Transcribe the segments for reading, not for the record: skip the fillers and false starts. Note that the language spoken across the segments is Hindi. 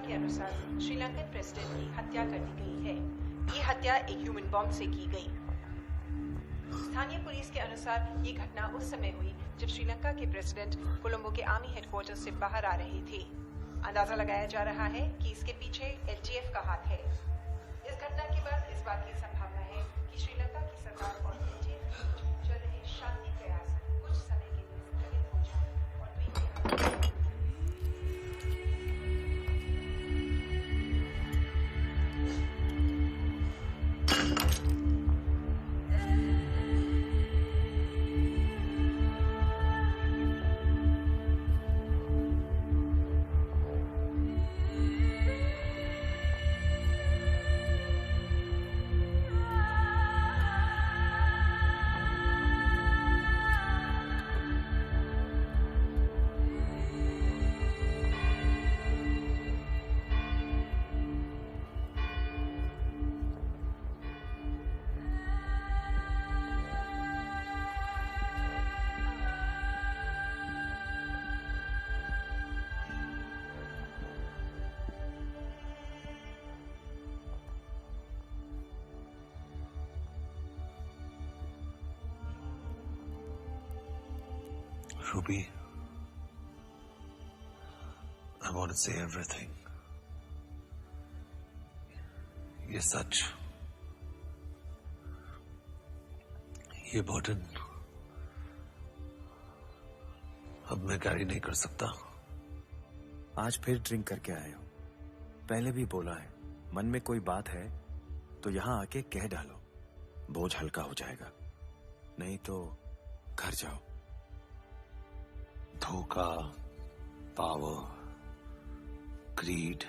के अनुसार श्रीलंकन प्रेसिडेंट की हत्या कर दी गई है। ये हत्या एक ह्यूमन बॉम्ब से की गई। स्थानीय पुलिस के अनुसार ये घटना उस समय हुई जब श्रीलंका के प्रेसिडेंट कोलंबो के आर्मी हेडक्वार्टर से बाहर आ रहे थे। अंदाजा लगाया जा रहा है कि इसके पीछे एलटीएफ का हाथ है। इस घटना के बाद इस बात की संभावना है कि श्रीलंका की सरकार और एलटीएफ के चल रहे शांति प्रयास कुछ समय के लिए स्थगित हो जाए और द्वीप के Ruby, I want to say everything. ये सच, ये बर्डन अब मैं कैरी नहीं कर सकता। आज फिर ड्रिंक करके आए हो। पहले भी बोला है, मन में कोई बात है तो यहाँ आके कह डालो, बोझ हल्का हो जाएगा। नहीं तो घर जाओ। धोखा, पावर, ग्रीड,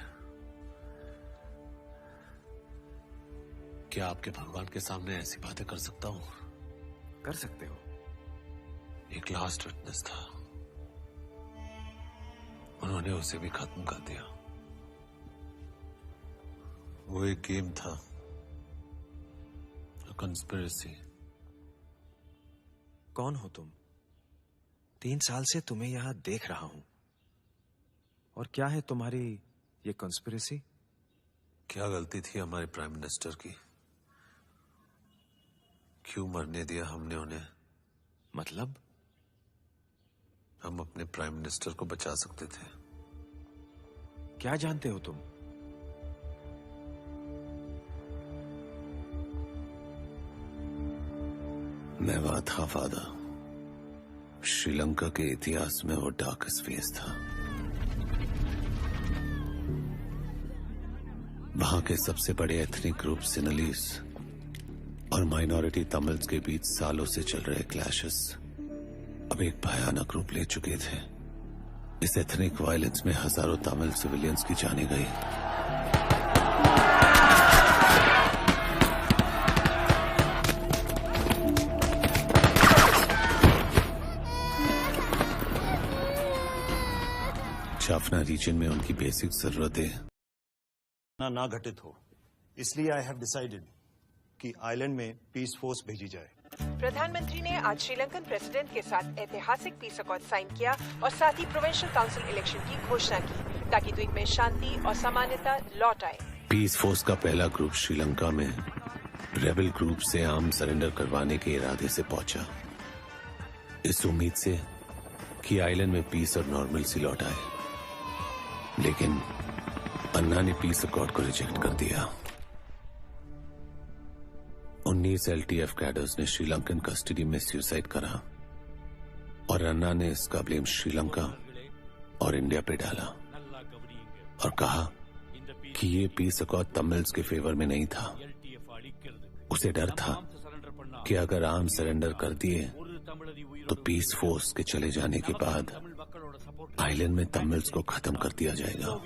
क्या आपके भगवान के सामने ऐसी बातें कर सकता हूं? कर सकते हो। एक लास्ट विटनेस था, उन्होंने उसे भी खत्म कर दिया। वो एक गेम था, कंस्पिरेसी। कौन हो तुम? 3 साल से तुम्हें यहां देख रहा हूं। और क्या है तुम्हारी ये कॉन्स्पिरेसी? क्या गलती थी हमारे प्राइम मिनिस्टर की? क्यों मरने दिया हमने उन्हें? मतलब? हम अपने प्राइम मिनिस्टर को बचा सकते थे। क्या जानते हो तुम? मैं वहां था फादर। श्रीलंका के इतिहास में वो डार्केस्ट फेज था। वहां के सबसे बड़े एथनिक ग्रुप सिनलीस और माइनॉरिटी तमिल्स के बीच सालों से चल रहे क्लैशेस अब एक भयानक रूप ले चुके थे। इस एथनिक वायलेंस में हजारों तमिल सिविलियंस की जानें गई। जाफना रीजन में उनकी बेसिक जरूरतें ना घटित हो, इसलिए आई हैव डिसाइडेड कि आइलैंड में पीस फोर्स भेजी जाए। प्रधानमंत्री ने आज श्रीलंकन प्रेसिडेंट के साथ ऐतिहासिक पीस अकॉर्ड साइन किया और साथ ही प्रोविंशियल काउंसिल इलेक्शन की घोषणा की ताकि द्वीप में शांति और सामान्यता लौट आए। पीस फोर्स का पहला ग्रुप श्रीलंका में रेबल ग्रुप से आर्म सरेंडर करवाने के इरादे से पहुंचा, इस उम्मीद से कि आइलैंड में पीस और नॉर्मलसी लौट आए। लेकिन अन्ना ने पीस अकॉर्ड को रिजेक्ट कर दिया। 19 एलटीएफ कैडर्स ने श्रीलंकन कस्टडी में सुसाइड करा और अन्ना ने इसका ब्लेम श्रीलंका और इंडिया पे डाला और कहा कि ये पीस अकॉर्ड तमिल्स के फेवर में नहीं था। उसे डर था कि अगर आर्म सरेंडर कर दिए तो पीस फोर्स के चले जाने के बाद आइलैंड में तमिल्स को खत्म कर दिया जाएगा।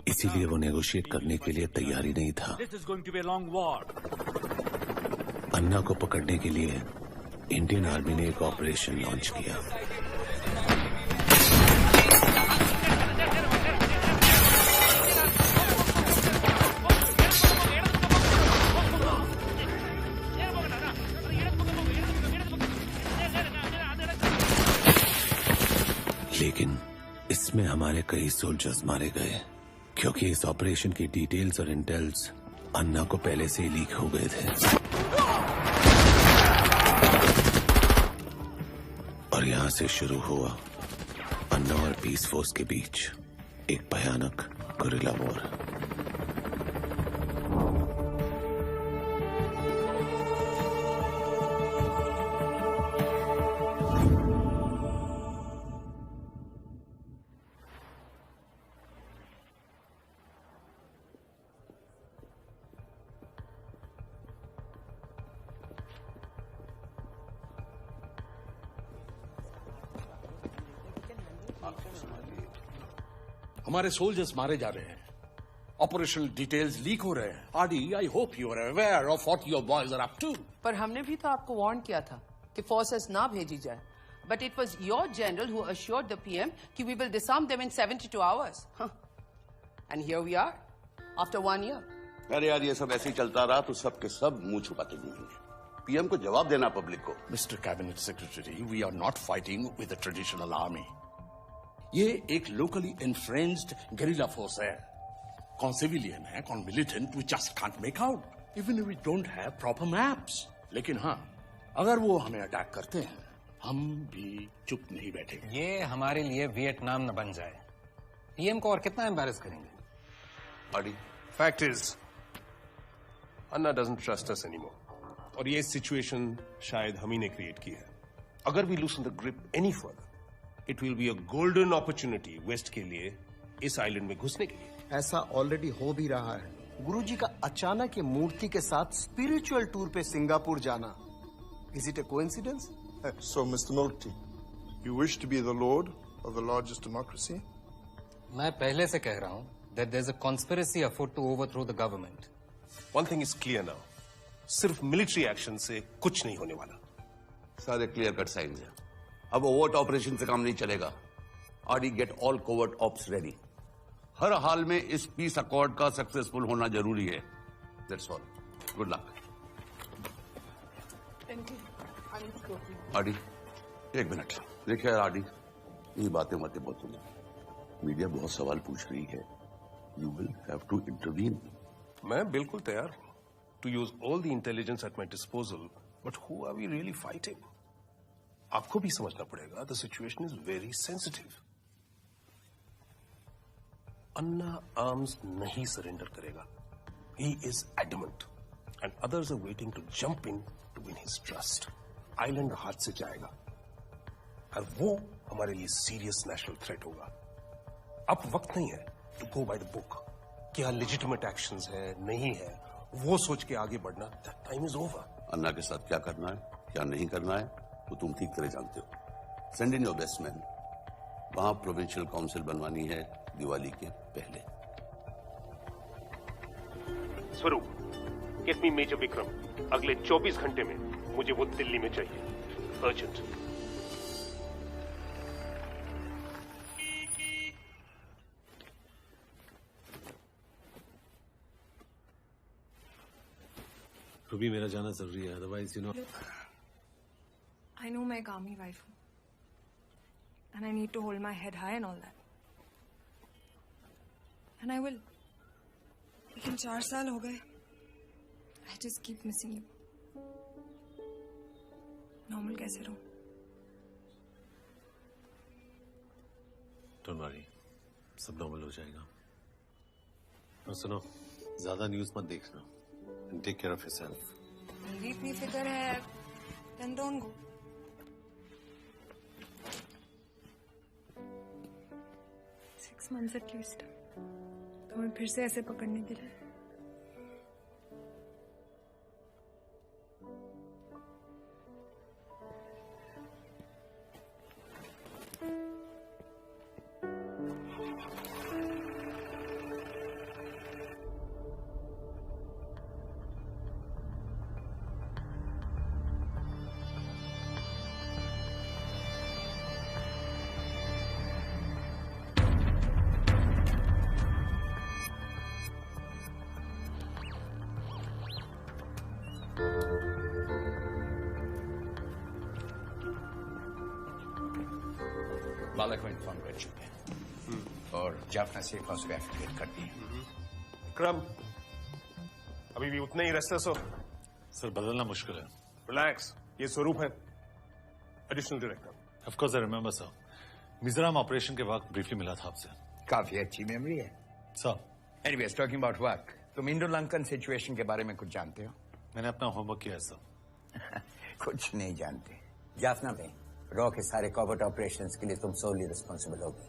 इसीलिए वो नेगोशिएट करने के लिए तैयारी नहीं था। अन्ना को पकड़ने के लिए इंडियन आर्मी ने एक ऑपरेशन लॉन्च किया। लेकिन इसमें हमारे कई सोल्जर्स मारे गए। क्योंकि इस ऑपरेशन की डिटेल्स और इंटेल्स अन्ना को पहले से ही लीक हो गए थे और यहां से शुरू हुआ अन्ना और पीस फोर्स के बीच एक भयानक गुरिल्ला वॉर। हमारे सोल्जर्स मारे जा रहे हैं, ऑपरेशनल डिटेल्स लीक हो रहे हैं। RD, I hope you are aware of what your boys are up to. पर हमने भी तो आपको वार्न किया था कि फोर्सेस ना भेजी जाए, but it was your general who assured the PM कि we will disarm them in 72 hours. And here we are after 1 year. अरे यार, ये सब ऐसे ही चलता रहा तो सब के सब मुंह छुपाते घूमेंगे। पीएम को जवाब देना पब्लिक को। Mister cabinet secretary, we are not fighting with the traditional army. ये एक लोकली इन्फ्लुएंस्ड गेरिला फोर्स है। कौन सिविलियन है, कौन militant, we just can't make out even if we don't have proper maps. लेकिन हाँ, अगर वो हमें अटैक करते हैं, हम भी चुप नहीं बैठेंगे। ये हमारे लिए वियतनाम न बन जाए। पीएम को और कितना एम्बैरेस करेंगे। RD, fact is Anna doesn't trust us anymore और ये सिचुएशन शायद हम ही ने क्रिएट की है। अगर we loosen the grip any further, it will be a golden opportunity West के लिए इस आइलैंड में घुसने के लिए। ऐसा ऑलरेडी हो भी रहा है। गुरुजी का अचानक ये मूर्ति के साथ स्पिरिचुअल टूर पे सिंगापुर जाना, is it a coincidence? So, Mr. Multi, you wish to be the lord of the largest democracy? मैं पहले से कह रहा हूं that there's a conspiracy afoot to overthrow the government. One thing is clear now, सिर्फ मिलिट्री एक्शन से कुछ नहीं होने वाला। सारे क्लियर कट साइंस हैं। अब ओवर्ट ऑपरेशन से काम नहीं चलेगा। RD, get all covert ops ready. हर हाल में इस पीस अकॉर्ड का सक्सेसफुल होना जरूरी है। That's all. Good luck. RD, एक मिनट। देखिए आरडी, ये बातें बहुत मीडिया बहुत सवाल पूछ रही है। You will have to intervene. मैं बिल्कुल तैयार हूं to use all the intelligence at my disposal, but who are we really fighting? आपको भी समझना पड़ेगा, the situation is very sensitive. Anna arms नहीं सरेंडर करेगा। He is adamant and others are waiting to jump in to win his trust. Island हाथ से जाएगा और वो हमारे लिए सीरियस नेशनल थ्रेट होगा। अब वक्त नहीं है to go by the book. क्या लेजिटिमेट एक्शंस है, नहीं है, वो सोच के आगे बढ़ना। That time is over. Anna के साथ क्या करना है, क्या नहीं करना है, वो तुम ठीक तरह जानते हो। Send in your best man. वहां प्रोविंशियल काउंसिल बनवानी है दिवाली के पहले। स्वरूप, गेट मी मेजर विक्रम। अगले 24 घंटे में मुझे वो दिल्ली में चाहिए, अर्जेंट। रूबी, मेरा जाना जरूरी है, otherwise you know. I know मैं एक आर्मी वाइफ हूँ and I need to hold my head high and all that. And I will. लेकिन 4 साल हो गए। I just keep missing you. Normal कैसे रहूं? डोंट वरी, सब नॉर्मल हो जाएगा। और सुनो, ज्यादा न्यूज मत देखना। Take care of yourself. मेरी इतनी फिक्र है, then don't go. Six months at least. तुम्हें फिर से ऐसे पकड़ने के लिए। बालक को इन्फॉर्म कर चुके हैं और और जाफना से उसको एफिलिएट कर दिए। विक्रम, अभी भी उतने ही रेस्टलेस हो? सर बदलना मुश्किल है। रिलैक्स, ये स्वरूप है, additional director. Of course I remember sir. Mizoram operation के वक्त ब्रीफली मिला था आपसे। काफी अच्छी मेमोरी है sir. Anyways, talking about work, तुम इंडो लंकन सिचुएशन के बारे में कुछ जानते हो? मैंने अपना होमवर्क किया है सर। कुछ नहीं जानते। जाफना में रॉ के सारे कॉवर्ट ऑपरेशंस के लिए तुम सोली रिस्पॉन्सिबल होगी।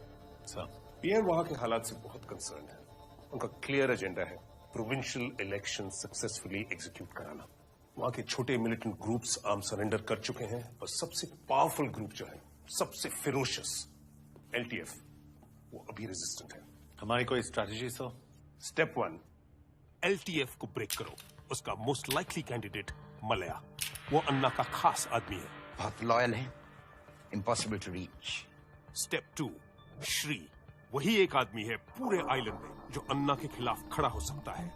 सर, पीएम वहां के हालात से बहुत कंसर्न है। उनका क्लियर एजेंडा है प्रोविंशियल इलेक्शन सक्सेसफुली एग्जीक्यूट कराना। वहां के छोटे मिलिटेंट ग्रुप्स आर्म सरेंडर कर चुके हैं और सबसे पावरफुल ग्रुप जो है, सबसे फिरोशियस एलटीएफ, वो अभी रेजिस्टेंट है। हमारी कोई स्ट्रैटेजी सर? स्टेप 1, एलटीएफ को ब्रेक करो। उसका मोस्ट लाइकली कैंडिडेट मलया, वो अन्ना का खास आदमी है, बहुत लॉयल है, impossible to reach. Step 2, Shri, वही एक आदमी है पूरे आइलैंड में जो अन्ना के खिलाफ खड़ा हो सकता है।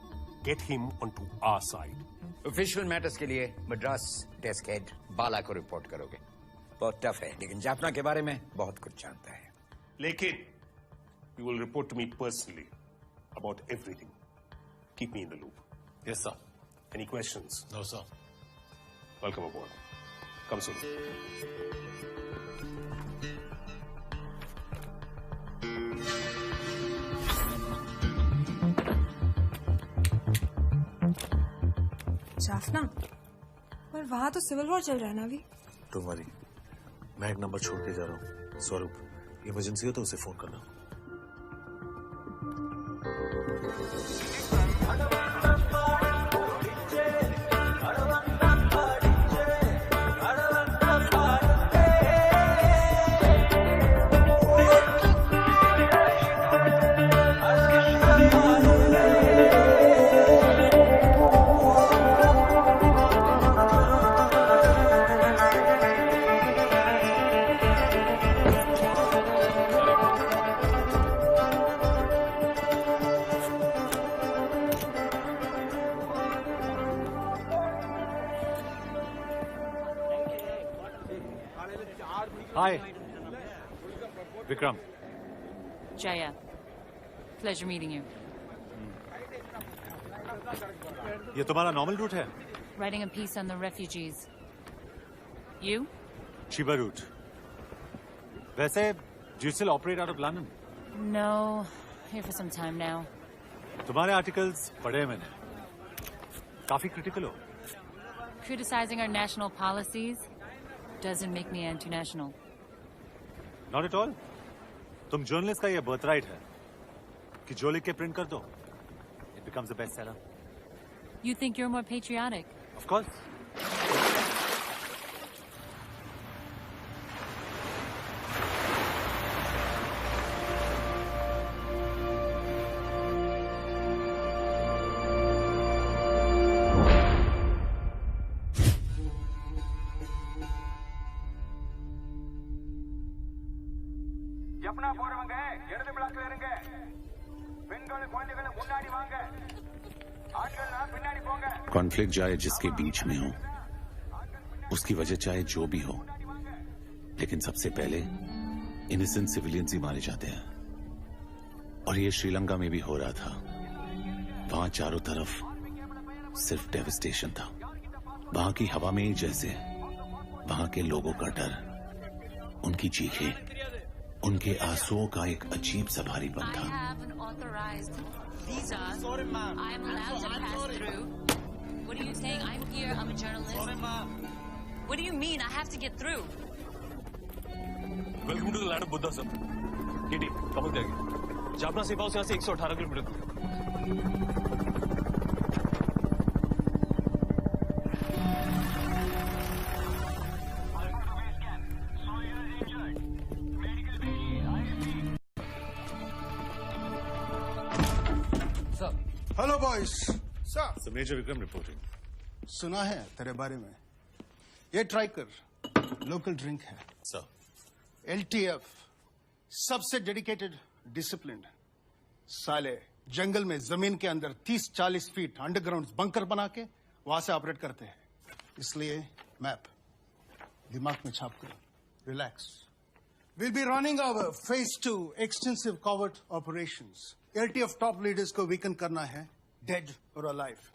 Get him on to our side. Official matters के लिए मद्रास डेस्क हेड बाला को रिपोर्ट करोगे। बहुत टफ है, लेकिन जाफना के बारे में बहुत कुछ जानता है। लेकिन you will report to me personally about everything. Keep me in the loop. Yes sir. Any questions? No sir. Welcome aboard. Come son. Jaffna, पर वहां तो सिविल वॉर चल रहा है ना अभी। डोंट वरी, मैं एक नंबर छोड़ के जा रहा हूँ। स्वरूप, इमरजेंसी हो तो उसे फोन करना। हाय Vikram. Jaya, pleasure meeting you. ये तुम्हारा नॉर्मल रूट है? Writing a piece on the refugees. You? Shiva route. वैसे do you still operate out of London? No, here for some time now. तुम्हारे आर्टिकल्स पढ़े मैंने, काफी क्रिटिकल हो। Criticizing our national policies doesn't make me anti-national. Not at all. तुम जर्नलिस्ट का ये बर्थराइट है कि जो लिख के प्रिंट कर दो, it becomes a bestseller. You think you're more patriotic? Of course. Conflict जाए जिसके बीच में हो, उसकी वजह चाहे जो भी हो, लेकिन सबसे पहले इनोसेंट सिविलियंस ही मारे जाते हैं। और ये श्रीलंका में भी हो रहा था। वहां चारों तरफ सिर्फ डेविस्टेशन था। वहां की हवा में ही जैसे वहां के लोगों का डर, उनकी चीखें, उनके आंसुओं का एक अजीब सा भारीपन था। What are you saying? I'm here. I'm a journalist. Sorry, ma'am. What do you mean? I have to get through. Welcome to the land of Buddha, sir. KT, कब तक जाएगी? जाफना सेफ हाउस यहाँ से 118 kilometre. Hello boys. Sir, major Vikram reporting. सुना है तेरे बारे में। ये ट्राई कर, लोकल ड्रिंक है। सर, एलटीएफ सबसे डेडिकेटेड, डिसिप्लिन। साले जंगल में जमीन के अंदर 30-40 फीट अंडरग्राउंड बंकर बना के वहां से ऑपरेट करते हैं। इसलिए मैप दिमाग में छाप कर, relax. We'll be running our phase 2 extensive covert operations. LTF top leaders को weaken करना है, dead or alive.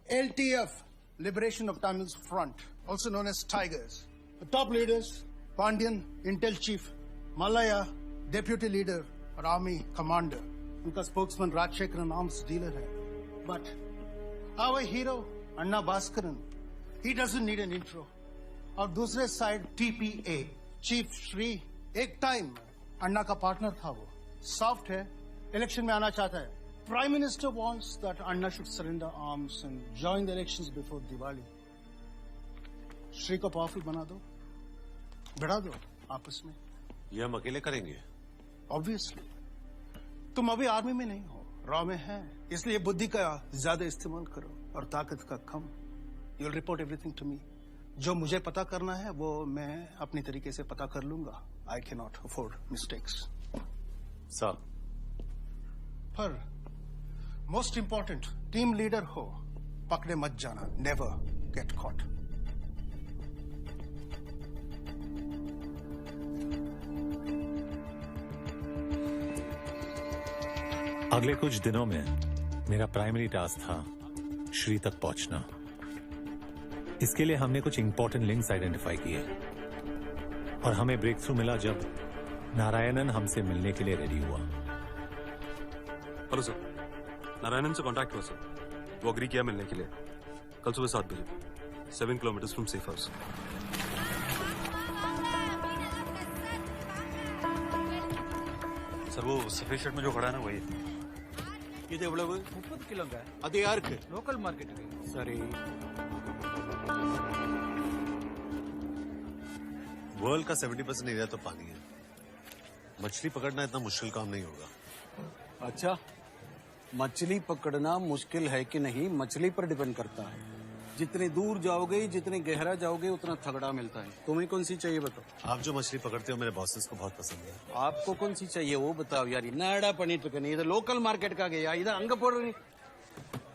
LTF, Liberation of Tamils Front, also known as Tigers. The top leaders, Pandian, Intel Chief, Malaya, Deputy Leader और Army Commander. उनका spokesman Rajshekharan arms dealer है. But our hero, Anna Bhaskaran, he doesn't need an intro. और दूसरे साइड TPA, Chief Shri, एक टाइम अन्ना का पार्टनर था वो, सॉफ्ट है, इलेक्शन में आना चाहता है. Prime minister wants that Anna should surrender arms and join the elections before Diwali. Shri को पावरफुल बना दो, बढ़ा दो आपस में. ये हम अकेले करेंगे? ऑब्वियसली. तुम अभी आर्मी में नहीं हो, रॉ में है, इसलिए बुद्धि का ज्यादा इस्तेमाल करो और ताकत का कम. You will report everything to me. जो मुझे पता करना है वो मैं अपनी तरीके से पता कर लूंगा. I cannot afford mistakes. Sir. पर most important, team leader हो, पकड़े मत जाना. Never get caught. अगले कुछ दिनों में मेरा प्राइमरी टास्क था श्री तक पहुंचना. इसके लिए हमने कुछ इंपॉर्टेंट लिंक्स आइडेंटिफाई किए और हमें ब्रेक थ्रू मिला जब नारायणन हमसे मिलने के लिए रेडी हुआ. हेलो सर, नारायणन से कांटेक्ट हुआ सर. वो अग्री किया मिलने के लिए कल सुबह 7 बजे, 7 kilometre from safe house. Sir वो सफेद शर्ट में जो खड़ा है ना वही. ಇದು ಎவ்வளவு 30 ಕಿಲೋங்க. ಅದು ಯಾருக்கு? ಲೋಕಲ್ ಮಾರ್ಕೆಟ್ಗೆ. ಸರಿ. वर्ल्ड का 70% एरिया तो पानी है. मछली पकड़ना इतना मुश्किल काम नहीं होगा. अच्छा, मछली पकड़ना मुश्किल है कि नहीं मछली पर डिपेंड करता है. जितने दूर जाओगे जितने गहरा जाओगे उतना थगड़ा मिलता है. तुम्हें कौन सी चाहिए बताओ. आप जो मछली पकड़ते हो मेरे बॉसेस को बहुत पसंद है. आपको कौन सी चाहिए वो बताओ यार. नाड़ा पनीर नहीं, इधर लोकल मार्केट का गया, इधर अंगपुर.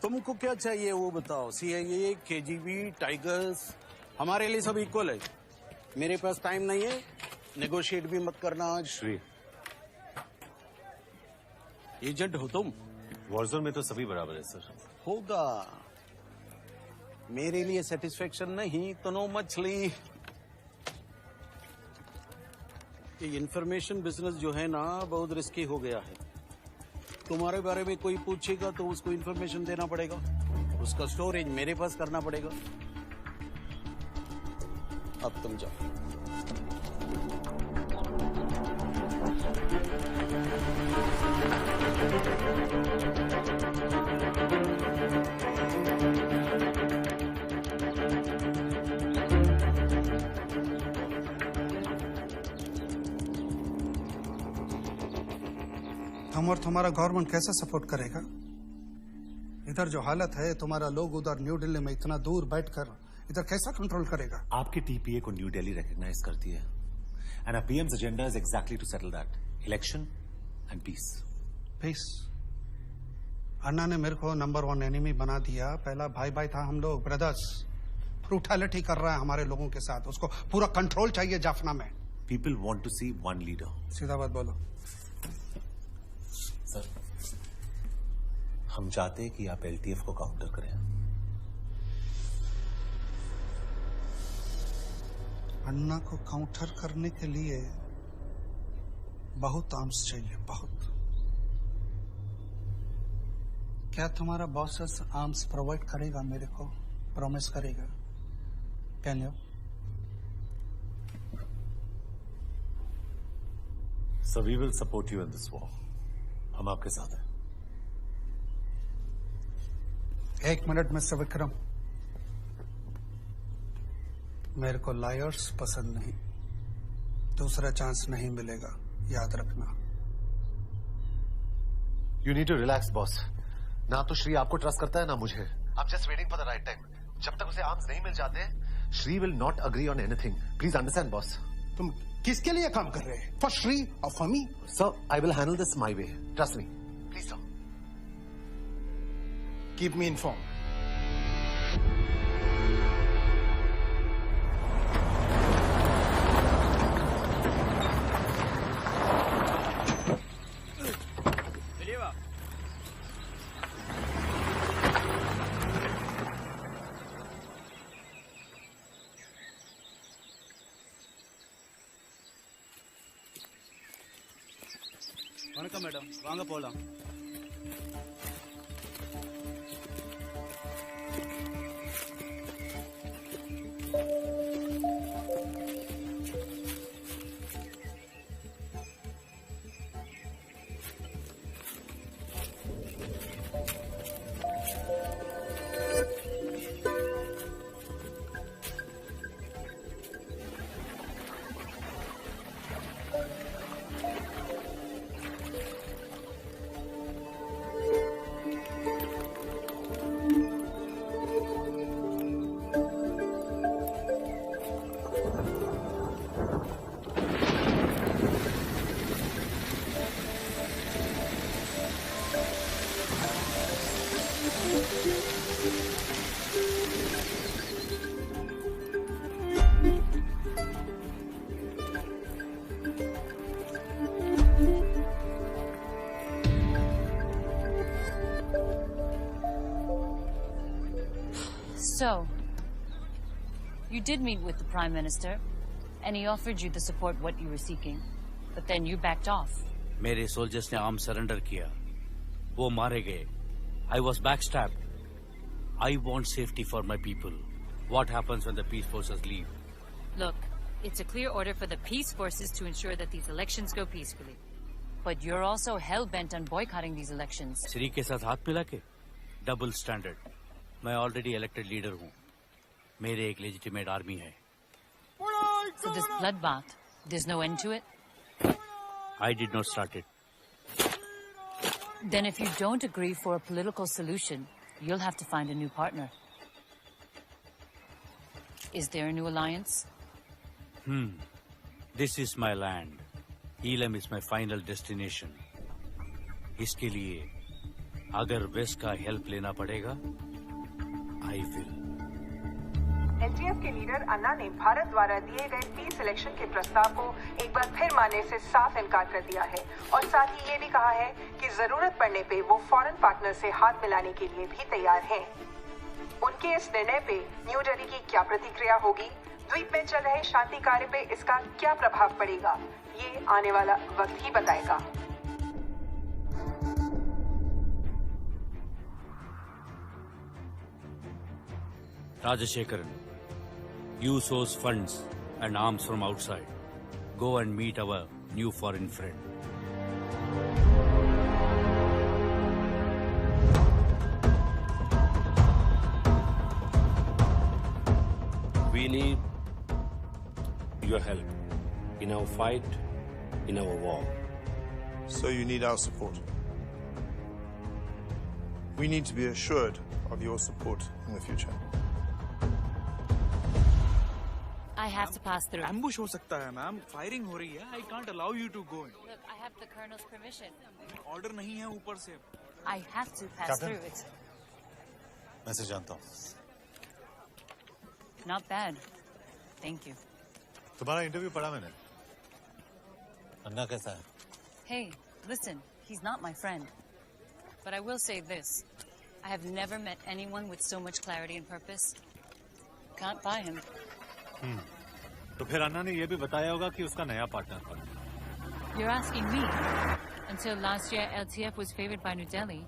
तुमको क्या चाहिए वो बताओ. CIA, KGB, टाइगर्स, हमारे लिए सब इक्वल है. मेरे पास टाइम नहीं है, नेगोशिएट भी मत करना. श्री, एजेंट हो तुम. वॉरजोन में तो सभी बराबर है सर. होगा. मेरे लिए सेटिस्फेक्शन नहीं तो नो मछली. ये इंफॉर्मेशन बिजनेस जो है ना बहुत रिस्की हो गया है. तुम्हारे बारे में कोई पूछेगा तो उसको इंफॉर्मेशन देना पड़ेगा, उसका स्टोरेज मेरे पास करना पड़ेगा. अब तुम जाओ. हम और तुम्हारा गवर्नमेंट कैसे सपोर्ट करेगा? इधर जो हालत है, तुम्हारा लोग उधर न्यू दिल्ली में इतना दूर बैठकर इधर कैसा कंट्रोल करेगा? आपकी TPA को न्यू दिल्ली रिकॉग्नाइज करती है and our PM's agenda is exactly to settle that. Election and peace. Peace. Anna ने मेरे को नंबर 1 एनिमी बना दिया. पहला भाई भाई था हम लोग, ब्रदर्स. ब्रूटैलिटी कर रहा है हमारे लोगों के साथ. उसको पूरा कंट्रोल चाहिए जाफना में. People want to see one leader. सीधा बात बोलो. सर, हम चाहते हैं कि आप LTF को काउंटर करें. अन्ना को काउंटर करने के लिए बहुत आर्म्स चाहिए, बहुत. क्या तुम्हारा बॉसेस आर्म्स प्रोवाइड करेगा मेरे को? प्रॉमिस करेगा? Can you? So we will support you in this war. हम आपके साथ हैं. 1 मिनट मिस्टर विक्रम. मेरे को लायर्स पसंद नहीं. दूसरा चांस नहीं मिलेगा, याद रखना. You need to relax, boss. ना तो श्री आपको ट्रस्ट करता है ना मुझे. I'm just waiting for the right time. जब तक उसे आर्म्स नहीं मिल जाते, Shri will not agree on anything. Please understand, boss. तुम किसके लिए काम कर रहे हैं? For Shri or for me? Sir, I will handle this my way. Trust me. Please, sir. Keep me informed. வணக்கம் மேடம், வாங்க போலாம். So, you did meet with the Prime Minister, and he offered you the support what you were seeking, but then you backed off. मेरे सोल्जर्स ने आर्म सरेंडर किया, वो मारे गए. I was backstabbed. I want safety for my people. What happens when the peace forces leave? Look, it's a clear order for the peace forces to ensure that these elections go peacefully. But you're also hell-bent on boycotting these elections. Shri के साथ हाथ मिला के? Double standard. मैं ऑलरेडी इलेक्टेड लीडर हूँ. मेरे एक लेजिटिमेट आर्मी है. So this bloodbath, there's no end to it? I did not start it. Then if you don't agree for a political solution, you'll have to find a new partner. Is there a new alliance? This is my land. Elam is my final destination. इसके लिए अगर वेस्ट का हेल्प लेना पड़ेगा, I will. एलटीएफ के लीडर अन्ना ने भारत द्वारा दिए गए पीस इलेक्शन के प्रस्ताव को एक बार फिर मानने से साफ इनकार कर दिया है और साथ ही ये भी कहा है कि जरूरत पड़ने पे वो फॉरेन पार्टनर से हाथ मिलाने के लिए भी तैयार हैं। उनके इस निर्णय पे न्यू दिल्ली की क्या प्रतिक्रिया होगी, द्वीप में चल रहे शांति कार्य पे इसका क्या प्रभाव पड़ेगा, ये आने वाला वक्त ही बताएगा। Rajashekaran, you source funds and arms from outside. Go and meet our new foreign friend. We need your help in our fight, in our war. So you need our support. We need to be assured of your support in the future. I have to pass through. Ambush हो सकता है मैम, फायरिंग हो रही है. I can't allow you to go in. Look, I have the colonel's permission. Order नहीं है ऊपर से. I have to pass Captain? through it. मैं से जानता हूँ. Not bad. Thank you. तुम्हारा इंटरव्यू पढ़ा मैंने. अन्ना कैसा है? Hey, listen, he's not my friend. But I will say this. I have never met anyone with so much clarity and purpose. Can't buy him. तो फिर अन्ना ने ये भी बताया होगा कि उसका नया पार्टनर कौन है. You're asking me. Until last year, LTF was favored by New Delhi.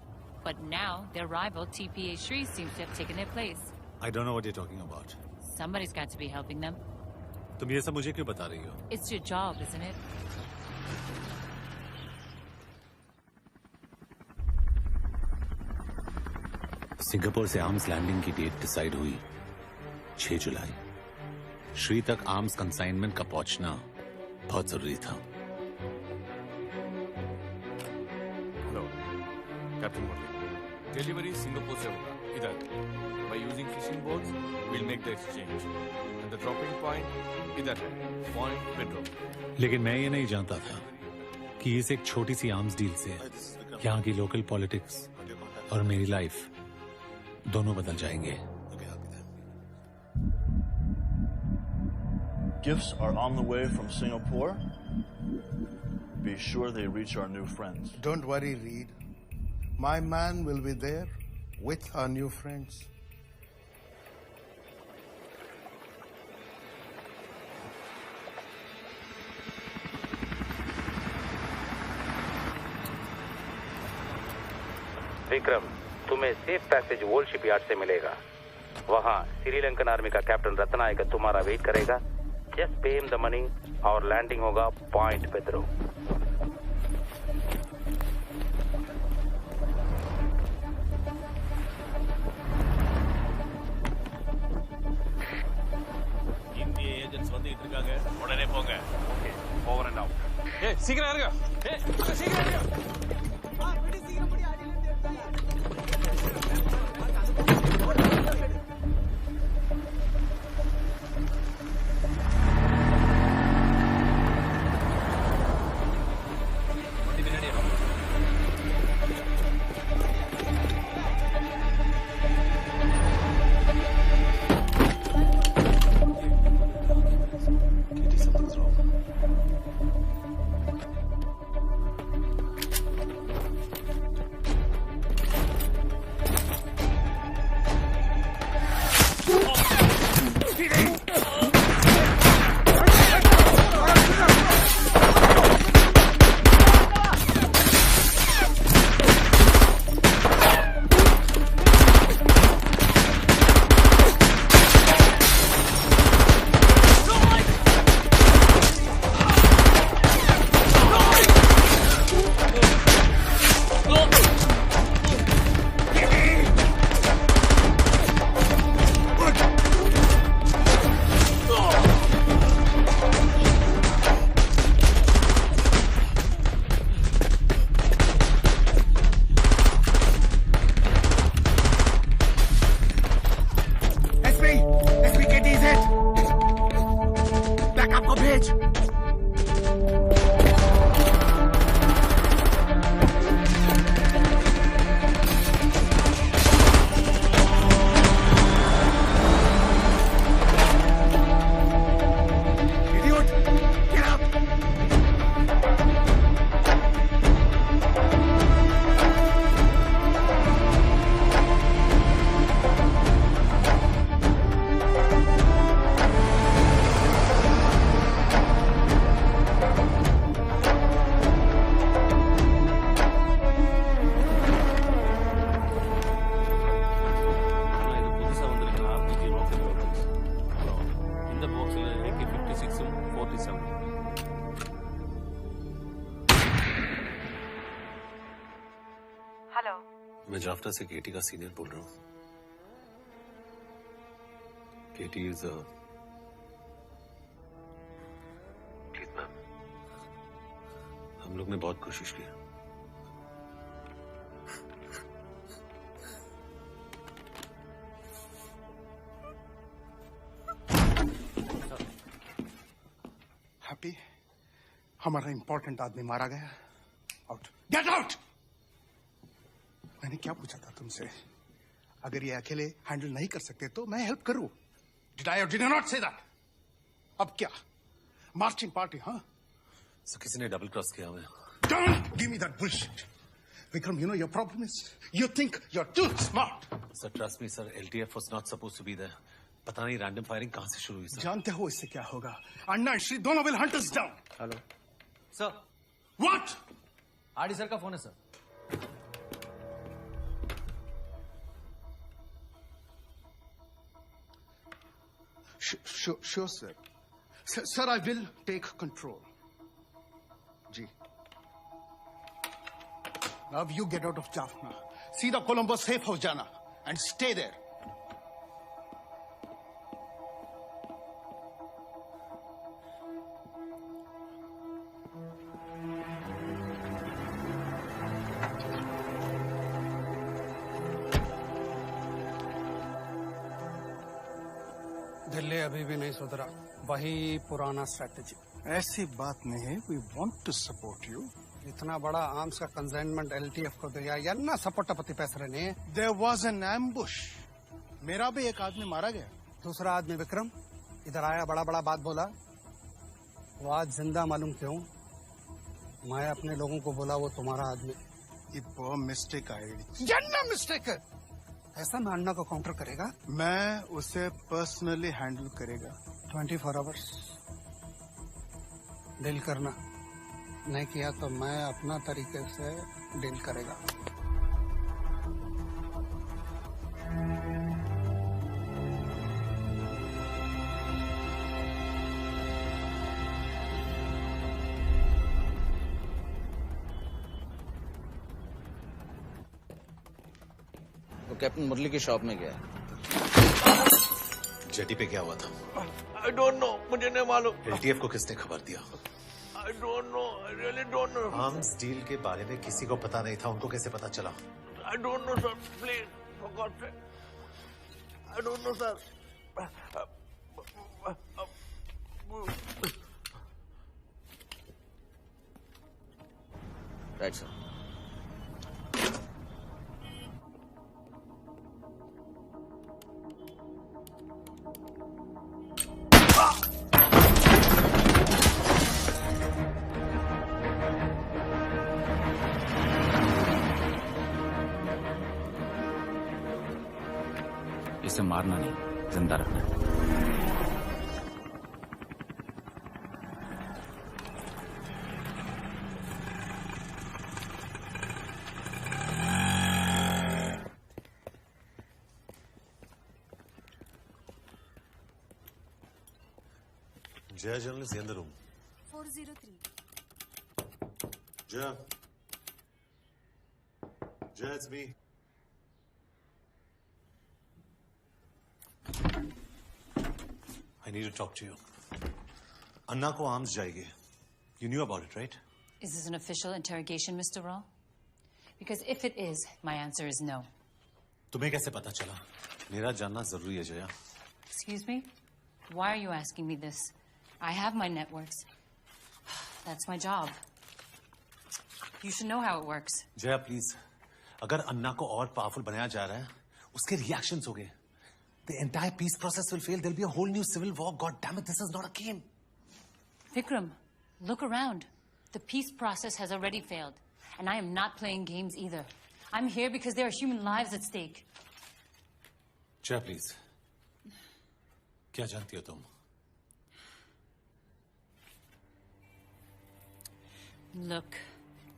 But now, their rival, TPA Shri, seems to have taken their place. I don't know what you're talking about. Somebody's got to be helping them. तुम ये सब मुझे क्यों बता रही हो? It's your job, isn't it? Singapore से आर्म्स लैंडिंग की डेट डिसाइड हुई 6 जुलाई. श्री तक आर्म्स कंसाइनमेंट का पहुंचना बहुत जरूरी था. हेलो कैप्टन मुरली, डिलीवरी सिंगापुर से होगा इधर. By using fishing boats will make the exchange and the dropping point इधर है, पॉइंट पेट्रोल. लेकिन मैं ये नहीं जानता था कि इस एक छोटी सी आर्म्स डील से यहाँ की लोकल पॉलिटिक्स और मेरी लाइफ दोनों बदल जाएंगे. Gifts are on the way from Singapore. Be sure they reach our new friends. Don't worry, Reed. My man will be there with our new friends. Vikram, तुम्हें सेफ पैसेज वोल शिपयार्ड से मिलेगा। वहाँ श्रीलंकन आर्मी का कैप्टन रत्नायक तुम्हारा वेट करेगा। Just pay him the money और लैंडिंग होगा पॉइंट पेड्रो। இந்திய ஏஜென்ட்ஸ் வந்துட்டு இருக்காங்க, உடனே போங்க. Okay, over and out. ஏய் சீக்கிரம் இருங்க. ஏய் சீக்கிரம் இருங்க. मैं जाफ्टा से केटी का सीनियर बोल रहा हूँ। केटी इज प्लीज मैम, हम लोग ने बहुत कोशिश की। हैप्पी, हमारा इंपॉर्टेंट आदमी मारा गया। Out, get out. मैंने क्या पूछा था तुमसे? अगर ये अकेले हैंडल नहीं कर सकते तो मैं हेल्प करूं। डिड आई और डिड नॉट से दैट? अब क्या मार्चिंग पार्टी? हाँ सर, किसी ने डबल क्रॉस किया हमें। Don't give me that bullshit. Vikram, you know your problem is you think you are too smart. Sir trust me sir, LTF was not supposed to be there. पता नहीं रैंडम फायरिंग कहां से शुरू हुई सर। जानते हो इससे क्या होगा? अन्ना श्री दोनों will Hunt us down. Hello sir. What? RD sir का फोन है sir. Sure, sir. Sir, I will take control. Ji. Now you get out of Jaffna. See the Colombo safe house, Jana, and stay there. Delhi अभी भी नहीं सुधरा, वही पुराना स्ट्रेटेजी। ऐसी बात नहीं है, we want to support you. इतना बड़ा आर्म्स का कंसाइनमेंट LTF को दिया या ना सपोर्ट पति पैसे नहीं। There was an ambush. मेरा भी एक आदमी मारा गया। दूसरा आदमी विक्रम इधर आया, बड़ा बड़ा बात बोला। वो आज जिंदा मालूम क्यों? मैं अपने लोगों को बोला वो तुम्हारा आदमी। It was mistake आएगी। जन्ना मिस्टेक है। ऐसा मैं अन्ना को काउंटर करेगा? मैं उसे पर्सनली हैंडल करेगा। 24 आवर्स डील करना, नहीं किया तो मैं अपना तरीके से डील करेगा। कैप्टन मुरली की शॉप में गया। जेटी पे क्या हुआ था? I don't know. मुझे नहीं मालूम। एलटीएफ को किसने खबर दिया? I don't know. I really don't know. Arms deal के बारे में किसी को पता नहीं था, उनको कैसे पता चला? I don't know, sir. Please, for God's sake. I don't know, sir. Right, sir. इसे मारना नहीं, जिंदा रखना है। Jaya journalist in the room. 403. Jaya. Jaya, it's me. I need to talk to you. Anna ko arms jayegi. You knew about it, right? Is this an official interrogation, Mr. Raw? Because if it is, my answer is no. तुम्हें कैसे पता चला? मेरा जानना जरूरी है, Jaya. Excuse me? Why are you asking me this? I have my networks. That's my job. You should know how it works. Jaya, please. अगर अन्ना को और पावरफुल बनाया जा रहा है, उसके रिएक्शंस हो गए. The entire peace process will fail. There'll be a whole new civil war. God damn it, this is not a game. Vikram, look around. The peace process has already failed. And I am not playing games either. I'm here because there are human lives at stake. Jaya, please. क्या जानती हो तुम? Look,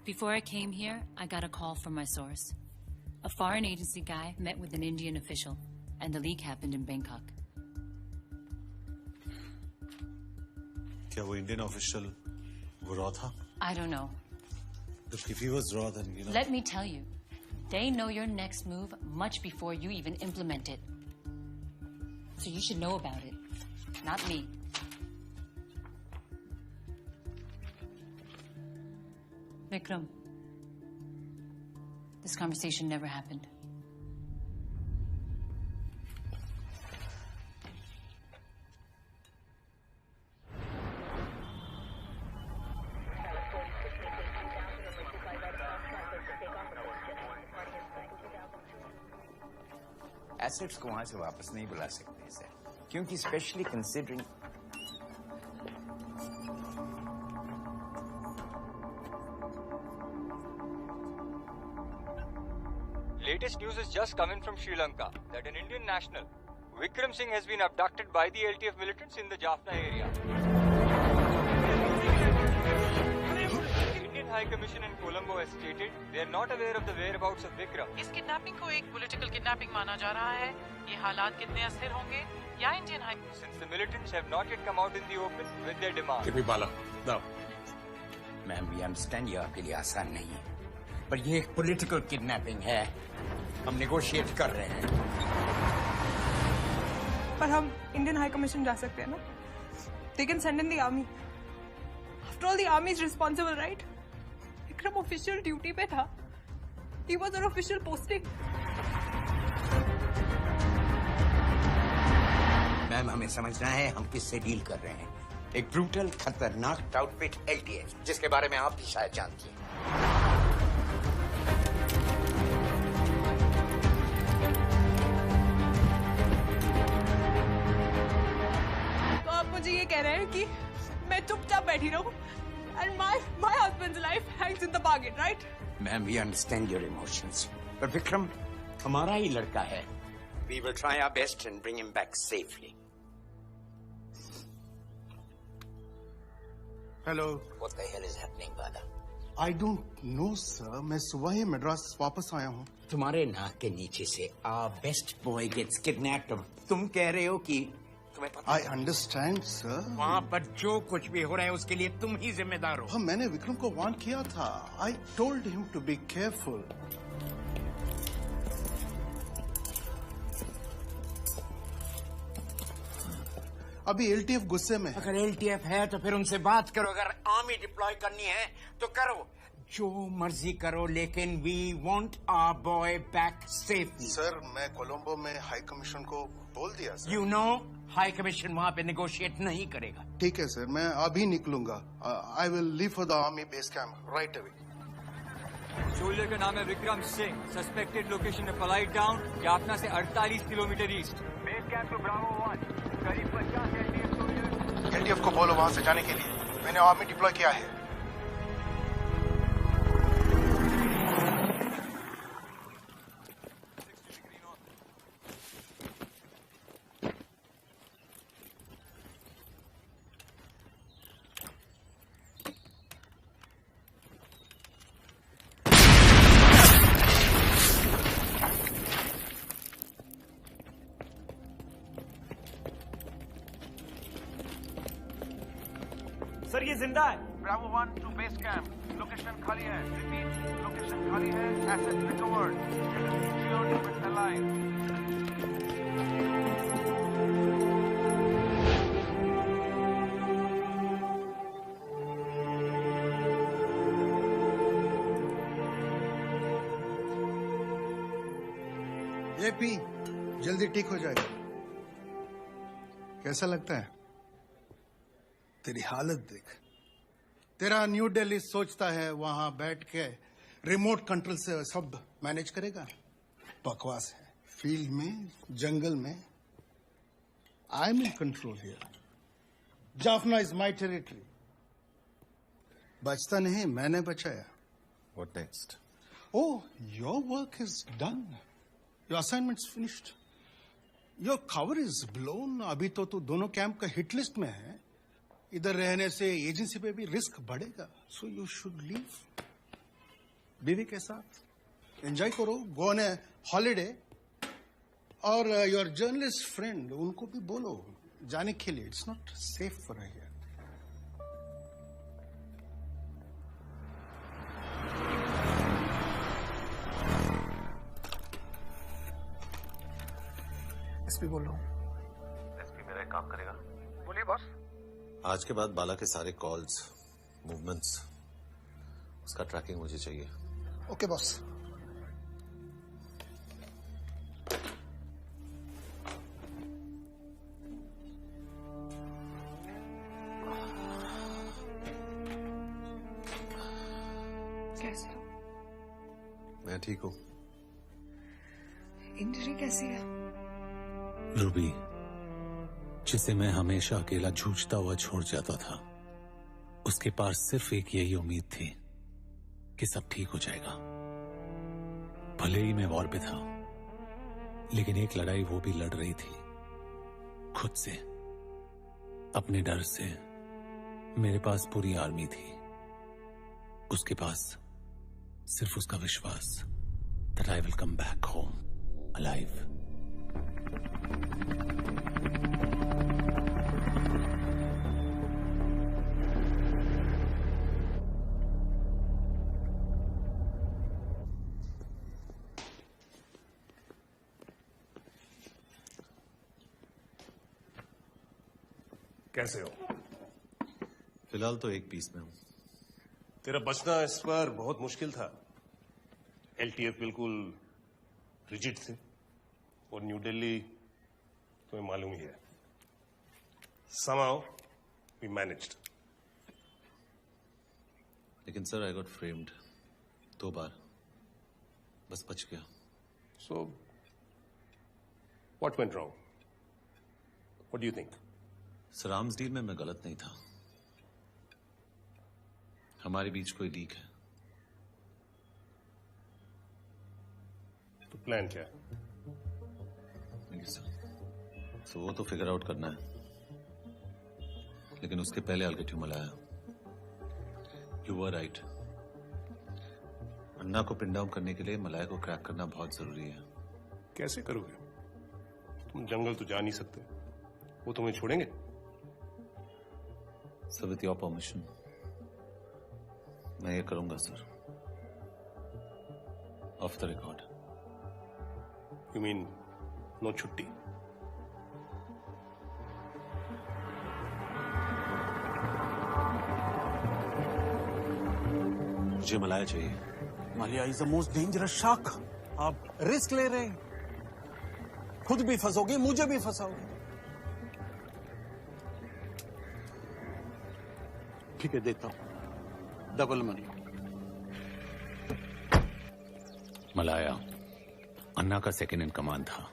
before I came here, I got a call from my source. A foreign agency guy met with an Indian official, and the leak happened in Bangkok. क्या वो इंडियन ऑफिशियल वो रॉ था? I don't know. Look, if he was raw, then you know. Let me tell you, they know your next move much before you even implement it. So you should know about it, not me. Vikram, this conversation never happened. Assets को वहां से वापस नहीं बुला सकते सर, क्योंकि specially considering Latest news is just coming from Sri Lanka that an Indian national, Vikram Singh, has been abducted by the LTF militants in the Jaffna area. The Indian High Commission in Colombo has stated they are not aware of the whereabouts of Vikram. इस किडनैपिंग को एक पॉलिटिकल किडनैपिंग माना जा रहा है. ये हालात कितने अस्थिर होंगे? या Indian high Since the militants have not yet come out in the open with their demand. Give me Bala. Now. Ma'am, we understand ये आपके लिए आसान नहीं है, पर ये एक पॉलिटिकल किडनैपिंग है. हम नेगोशिएट कर रहे हैं. पर हम इंडियन हाई कमीशन जा सकते हैं ना? They can send in the army. After all, the army is responsible, right? Vikram official duty पे था. He was on official posting. Ma'am, हमें समझना है हम किससे डील कर रहे हैं. एक ब्रूटल, खतरनाक आउटफिट LTF, जिसके बारे में आप भी शायद जानती हैं. तो आप मुझे ये कह रहे हैं कि मैं चुपचाप बैठी रहूं and my husband's life hangs in the bargain, right? Ma'am, we understand your emotions, पर विक्रम हमारा ही लड़का है. We will try our best and bring him back safely. Hello. What the hell is happening, Bala? I don't know, sir. मैं सुबह ही मद्रास वापस आया हूँ. तुम्हारे नाक के नीचे से our best boy gets kidnapped. तुम कह रहे हो कि तुम्हें पता? I understand, sir. वहाँ पर जो कुछ भी हो रहा है उसके लिए तुम ही जिम्मेदार हो. हाँ, मैंने विक्रम को वार्न किया था. I told him to be careful. अभी एलटीएफ गुस्से में है। अगर एलटीएफ है तो फिर उनसे बात करो। अगर आर्मी डिप्लॉय करनी है तो करो, जो मर्जी करो, लेकिन we want our boy back safely. Sir, मैं कोलंबो में हाई कमीशन को बोल दिया सर। यू नो, हाई कमीशन वहां पे नेगोशिएट नहीं करेगा। ठीक है सर, मैं अभी निकलूंगा। I will leave for the army base camp right away. Soldier का नाम है विक्रम सिंह। सस्पेक्टेड लोकेशन है पलाई टाउन, जाफना से 48 kilometre east. Base camp two Bravo 1, करीब 50 एलटीएफ सोल्जर। एलटीएफ को बोलो वहां से जाने के लिए। मैंने आर्मी डिप्लॉय किया है। सर ये जिंदा है। Bravo 1 to base camp, location खाली है। रिपीट, लोकेशन खाली है। Asset recovered, secured but alive। एपी जल्दी ठीक हो जाएगा। कैसा लगता है? तेरी हालत देख। तेरा न्यू दिल्ली सोचता है वहां बैठ के रिमोट कंट्रोल से सब मैनेज करेगा। बकवास है। फील्ड में, जंगल में, I am in control here. Jaffna is my territory. बचता नहीं, मैंने बचाया। What next? Oh, your work is done. Your assignment's finished. Your cover is blown. अभी तो तू दोनों कैंप का हिट लिस्ट में है। इधर रहने से एजेंसी पे भी रिस्क बढ़ेगा। So you should leave. बीवी के साथ एंजॉय करो, गो ऑन ए हॉलीडे। और योर जर्नलिस्ट फ्रेंड, उनको भी बोलो जाने के लिए। It's not safe for here. SP बोल रहा हूँ। एसपी मेरा एक काम करेगा। बोलिए बॉस। आज के बाद बाला के सारे कॉल्स, मूवमेंट्स, उसका ट्रैकिंग मुझे चाहिए। Okay boss. कैसे हो? मैं ठीक हूँ। इंजरी कैसी है? रूबी, जिसे मैं हमेशा अकेला जूझता हुआ छोड़ जाता था, उसके पास सिर्फ एक यही उम्मीद थी कि सब ठीक हो जाएगा। भले ही मैं वॉर पे था, लेकिन एक लड़ाई वो भी लड़ रही थी, खुद से, अपने डर से। मेरे पास पूरी आर्मी थी, उसके पास सिर्फ उसका विश्वास that I will come back home alive. कैसे हो? फिलहाल तो एक पीस में हूं। तेरा बचना इस बार बहुत मुश्किल था। एलटीएफ बिल्कुल रिजिड थे और न्यू दिल्ली तुम्हें मालूम ही है। Somehow we managed. लेकिन सर, आई गॉट फ्रेम्ड 2 बार, बस बच गया। So what went wrong? What do you think? Sir, arms deal में मैं गलत नहीं था। हमारे बीच कोई लीक है। तो प्लान क्या है? नहीं सर, तो वो तो फिगर आउट करना है, लेकिन उसके पहले I'll get you Malaya. You were right। अन्ना को पिन डाउन करने के लिए मलाया को क्रैक करना बहुत जरूरी है। कैसे करोगे? तुम जंगल तो जा नहीं सकते, वो तुम्हें छोड़ेंगे? सर, विथ योर परमिशन मैं ये करूंगा sir, off the record. You mean no छुट्टी? मुझे मलाया चाहिए। Maliya is the most dangerous shark. आप रिस्क ले रहे हैं, खुद भी फंसोगे, मुझे भी फंसाओगे। ठीक है, देता हूं डबल मनी। मलाया अन्ना का सेकेंड इन कमांड था,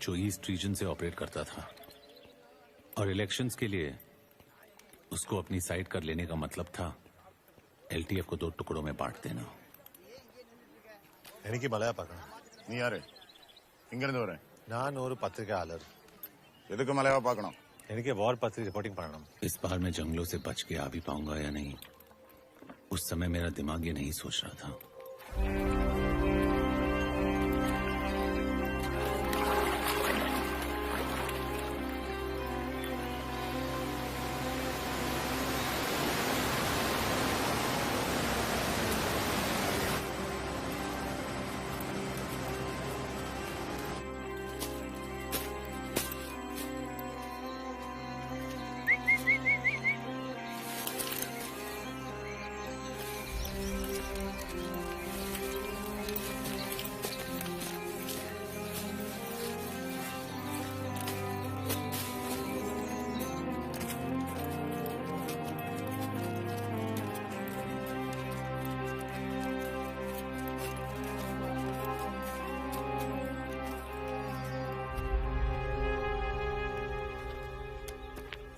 जो ईस्ट रीजन से ऑपरेट करता था, और इलेक्शंस के लिए उसको अपनी साइड कर लेने का मतलब था एलटीएफ को 2 टुकड़ों में बांट देना। എനിക്ക് മലയാ പാക്കണം. നീ ആരെ? ഇങ്ങനെ വരെ? ഞാൻ ഒരു പത്രിക ആളർ. എതൊക്കെ മലയാ പാക്കണം? എനിക്ക് വാർ പത്രിക रिपोर्टिंग पढ़ना। इस बार मैं जंगलों से बच के आ भी पाऊंगा या नहीं, उस समय मेरा दिमाग ये नहीं सोच रहा था।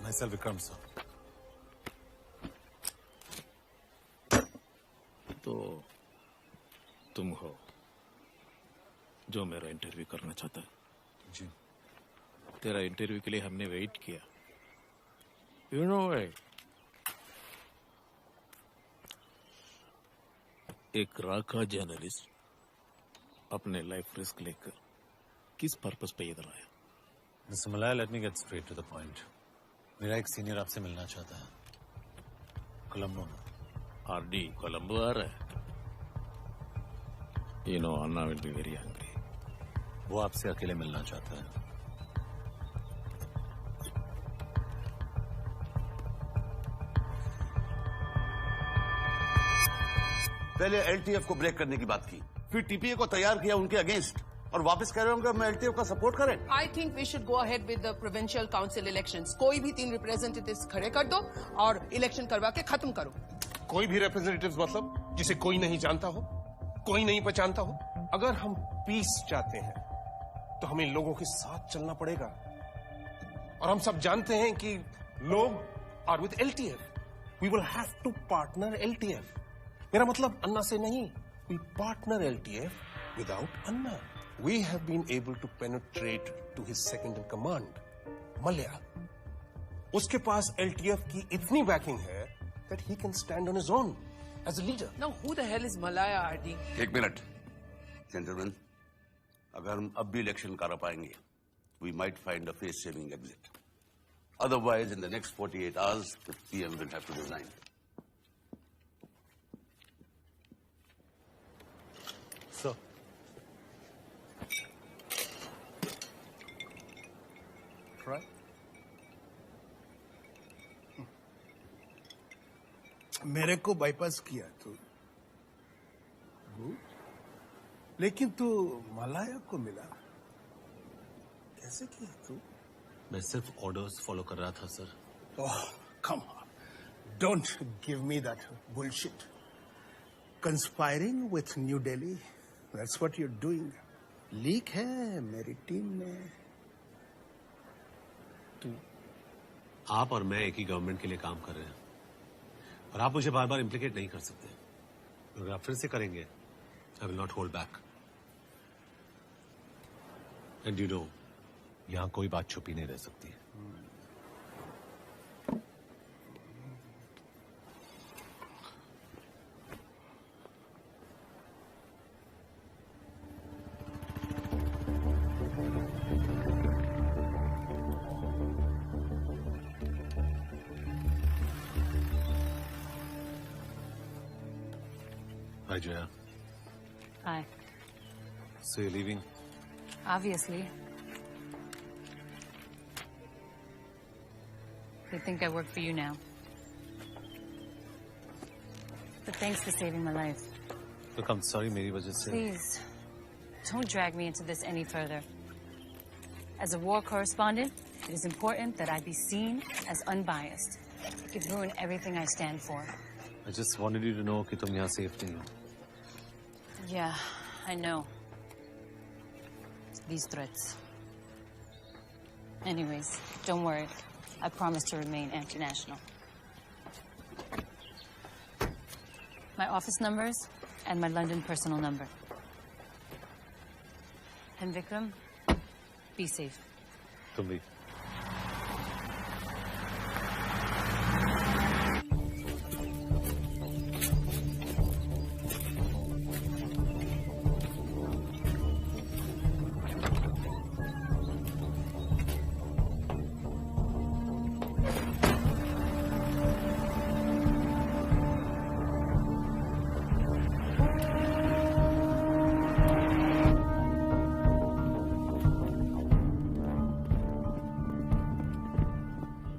myself Vikram sir. तो तुम हो जो मेरा इंटरव्यू करना चाहता है? जी। तेरा इंटरव्यू के लिए हमने वेट किया। यू नो एक राका जर्नलिस्ट अपने लाइफ रिस्क लेकर किस पर्पस पे इधर आया? Mister Malaya, let me get straight to the point. मेरा एक सीनियर आपसे मिलना चाहता है, कोलंबो में। आरडी कोलंबो आ रहा है। You know Anna will be very hungry. वो आपसे अकेले मिलना चाहता है। पहले एलटीएफ को ब्रेक करने की बात की, फिर टीपीए को तैयार किया उनके अगेंस्ट, और वापस कह रहे होंगे मैं एलटीएफ का सपोर्ट करें। I think we should go ahead with the provincial council elections. कोई भी 3 रिप्रेजेंटेटिव्स खड़े कर दो और इलेक्शन करवा के खत्म करो। कोई भी रिप्रेजेंटेटिव्स मतलब जिसे कोई नहीं जानता हो, कोई नहीं पहचानता हो? अगर हम पीस चाहते हैं तो हमें लोगों के साथ चलना पड़ेगा, और हम सब जानते हैं कि लोग are with LTF. We will have to partner LTF. मेरा मतलब अन्ना से नहीं, we partner LTF without Anna. We have been able to penetrate to his second in command, Malya. उसके पास LTF की इतनी बैकिंग है that he can stand on his own as a leader. Now, who the hell is Malaya, RD? एक मिनट, जेंटलमैन, अगर हम अब भी इलेक्शन करा पाएंगे, we might find a face-saving exit. Otherwise, in the next 48 hours, the PM will have to resign. Sir. Right. मेरे को बाईपास किया तू, लेकिन तू मलाया को मिला कैसे किया तू? मैं सिर्फ ऑर्डर्स फॉलो कर रहा था sir. Oh, come on. Don't give me that bullshit. Conspiring with New Delhi, that's what you're doing. Leak है मेरी टीम में। आप और मैं एक ही गवर्नमेंट के लिए काम कर रहे हैं, और आप मुझे बार बार इम्प्लीकेट नहीं कर सकते। अगर आप फिर से करेंगे, I will not hold back. And you know, यहां कोई बात छुपी नहीं रह सकती। Hi, Jaya. Hi. So you're leaving? Obviously. They think I work for you now. But thanks for saving my life. Look, I'm sorry मेरी वजह से. Please, don't drag me into this any further. As a war correspondent, it is important that I be seen as unbiased. It could ruin everything I stand for. I just wanted you to know कि तुम यहाँ safe नहीं हो. Yeah, I know. These threats. Anyways, don't worry. I promise to remain anti-national. My office numbers and my London personal number. And Vikram, be safe. तुम भी.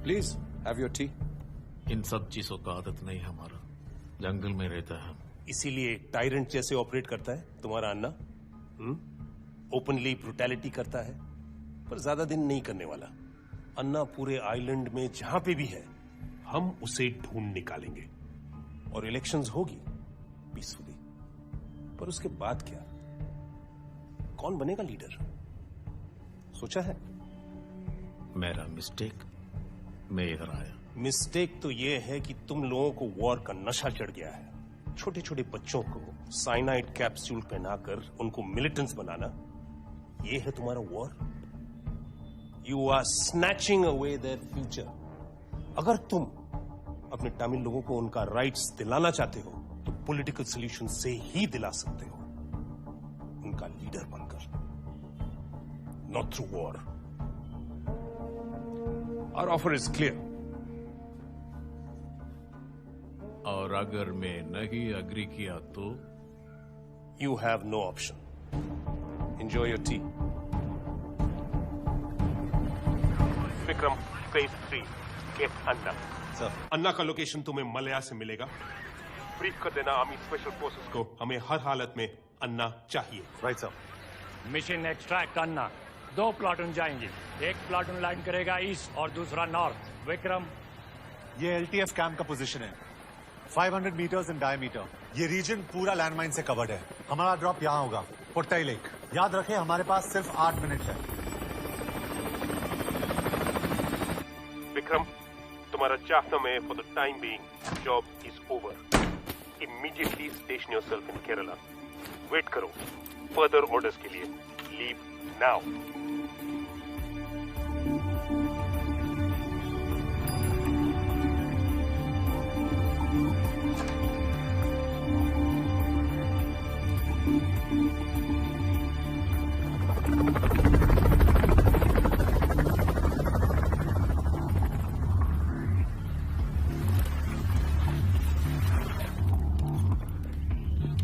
Please have your tea. इन सब चीजों का आदत नहीं हमारा. जंगल में रहता है. इसीलिए टायरेंट जैसे ऑपरेट करता है तुम्हारा अन्ना. ओपनली ब्रुटैलिटी करता है, पर ज्यादा दिन नहीं करने वाला. अन्ना पूरे आइलैंड में जहां पे भी है, हम उसे ढूंढ निकालेंगे और इलेक्शंस होगी पीसफुली. पर उसके बाद क्या? कौन बनेगा लीडर? सोचा है? मेरा मिस्टेक, मैं इधर आया. मिस्टेक तो ये है कि तुम लोगों को वॉर का नशा चढ़ गया है. छोटे छोटे बच्चों को साइनाइड कैप्सूल पहनाकर उनको मिलिटेंट्स बनाना, ये है तुम्हारा war. You are snatching away their future. अगर तुम अपने तमिल लोगों को उनका राइट्स दिलाना चाहते हो तो पॉलिटिकल सॉल्यूशन से ही दिला सकते हो, उनका लीडर बनकर, not through war. Our offer is clear. और अगर मैं नहीं अग्री किया तो? You have no option. Enjoy your tea. Vikram, phase 3. Get Anna. Sir. अन्ना का लोकेशन तुम्हें मलया से मिलेगा. ब्रीफ कर देना आर्मी स्पेशल फोर्सेस को. हमें हर हालत में अन्ना चाहिए. Right, sir. मिशन एक्सट्रैक्ट अन्ना. 2 प्लाटून जाएंगे. एक प्लाटून लाइन करेगा ईस्ट और दूसरा नॉर्थ. विक्रम, ये LTF कैंप का पोजीशन है. 500 मीटर्स इन डायमीटर. ये रीजन पूरा लैंडमाइन से कवर्ड है. हमारा ड्रॉप यहाँ होगा, पुट्टाई लेक. याद रखें, हमारे पास सिर्फ 8 मिनट है. विक्रम, तुम्हारा जाफना में for the time being job is over. Immediately station yourself in Kerala. Wait करो फर्दर ऑर्डर्स के लिए. Leave now.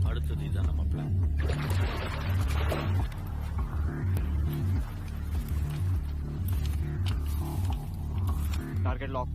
அடுத்தது இதான் நம்ம பிளான். Target lock.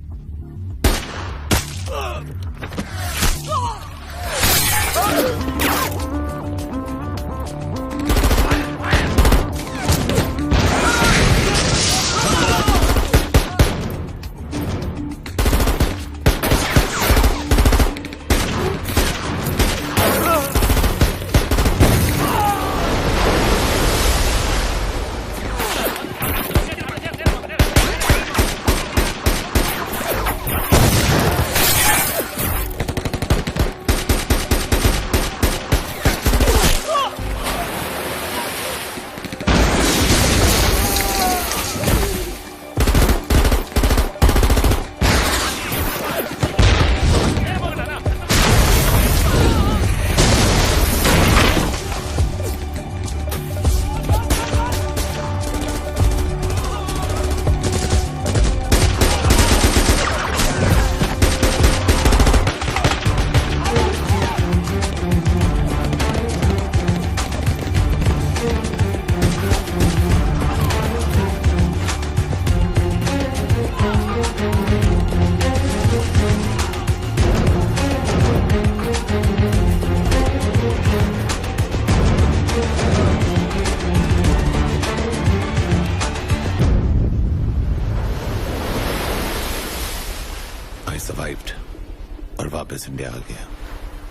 वापस इंडिया आ गया,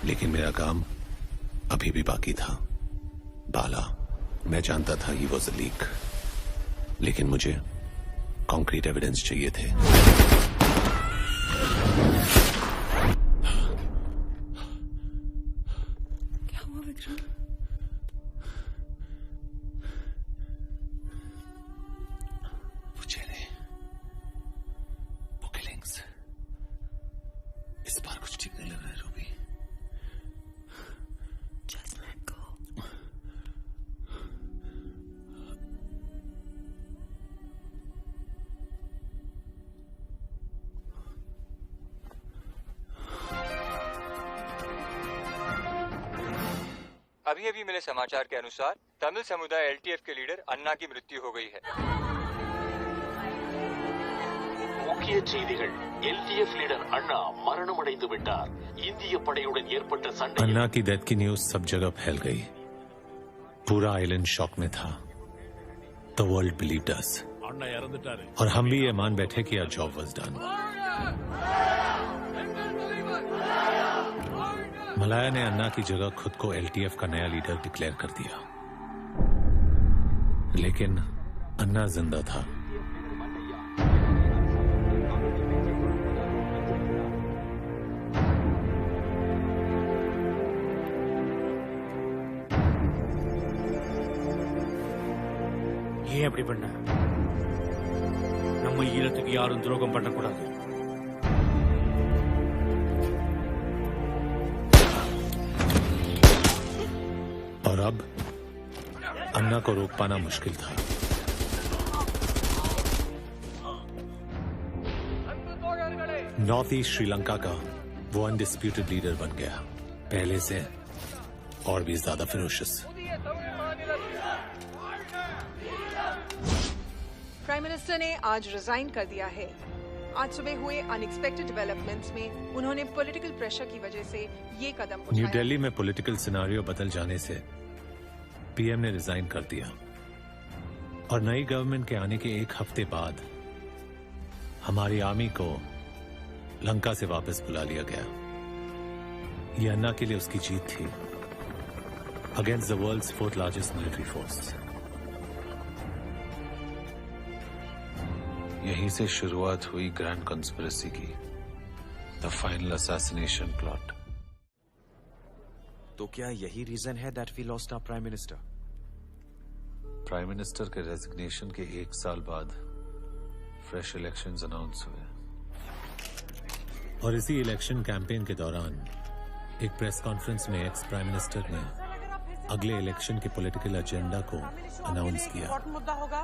लेकिन मेरा काम अभी भी बाकी था। बाला, मैं जानता था ही वॉज अ लीक, लेकिन मुझे कॉन्क्रीट एविडेंस चाहिए थे। क्या हुआ विक्रम? इस बार कुछ ठीक नहीं लग रहा है रूबी। Just let go. अभी अभी मिले समाचार के अनुसार तमिल समुदाय एलटीएफ के लीडर अन्ना की मृत्यु हो गई है। முக்கிய செய்திகள் एलटीएफ लीडर अन्ना மரணமடைந்து விட்டார் இந்திய படையுடன் ஏற்பட்ட சண்டை अन्ना की डेथ की न्यूज सब जगह फैल गई। पूरा आइलैंड शॉक में था। The world believed us Anna இறந்துட்டாரு और हम भी ये मान बैठे कि our job was done. Malaya ने अन्ना की जगह खुद को एलटीएफ का नया लीडर डिक्लेयर कर दिया, लेकिन अन्ना जिंदा था। ஏன் அப்படி பண்ண? நம்ம ஈழத்துக்கு யாரும் துரோகம் பண்ணக்கூடாது. और अब अन्ना को रोक पाना मुश्किल था। नॉर्थ ईस्ट श्रीलंका का वो अनडिस्प्यूटेड लीडर बन गया, पहले से और भी ज्यादा फिरोशियस। प्राइम मिनिस्टर ने आज रिजाइन कर दिया है। आज सुबह हुए अनएक्सपेक्टेड डेवलपमेंट्स में उन्होंने पॉलिटिकल प्रेशर की वजह से ये कदम उठाया। न्यू दिल्ली में पॉलिटिकल सिनारियो बदल जाने से पीएम ने रिजाइन कर दिया और नई गवर्नमेंट के आने के एक हफ्ते बाद हमारी आर्मी को लंका से वापस बुला लिया गया। ये अन्ना के लिए उसकी जीत थी against the world's fourth largest military force. यहीं से शुरुआत हुई ग्रैंड कॉन्स्पिरेसी की, द फाइनल असैसिनेशन प्लॉट। तो क्या यही रीजन है that we lost our prime minister? Prime minister के रेजिग्नेशन के 1 साल बाद फ्रेश इलेक्शंस अनाउंस हुए और इसी इलेक्शन कैंपेन के दौरान एक प्रेस कॉन्फ्रेंस में एक्स प्राइम मिनिस्टर ने अगले इलेक्शन के पॉलिटिकल एजेंडा को अनाउंस किया। मुद्दा होगा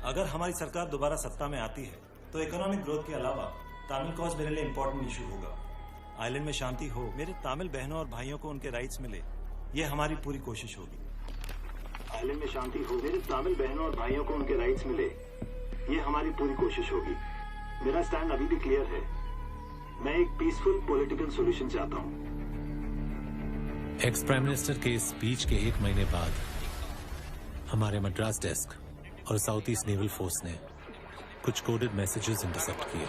अगर हमारी सरकार दोबारा सत्ता में आती है तो इकोनॉमिक ग्रोथ के अलावा तमिल कॉज मेरे लिए इंपॉर्टेंट इशू होगा। आइलैंड में शांति हो, मेरे तमिल बहनों और भाइयों को उनके राइट्स मिले, ये हमारी पूरी कोशिश होगी। आइलैंड में शांति हो, मेरे तमिल बहनों और भाइयों को उनके राइट्स मिले, ये हमारी पूरी कोशिश होगी। मेरा स्टैंड अभी भी क्लियर है। मैं एक पीसफुल पॉलिटिकल सॉल्यूशन चाहता हूँ। एक्स प्राइम मिनिस्टर के इस स्पीच के 1 महीने बाद हमारे मद्रास डेस्क और साउथ ईस्ट नेवल फोर्स ने कुछ कोडेड मैसेजेस इंटरसेप्ट किए।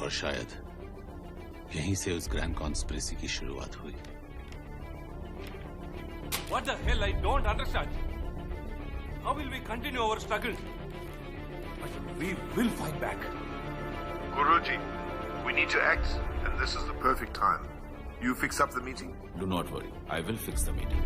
और शायद यहीं से उस ग्रैंड कॉन्स्पिरेसी की शुरुआत हुई। What the hell? I don't understand. How will we continue our struggle? But we will fight back. Guruji, we need to act, and this is the perfect time. You fix up the meeting? Do not worry, I will fix the meeting.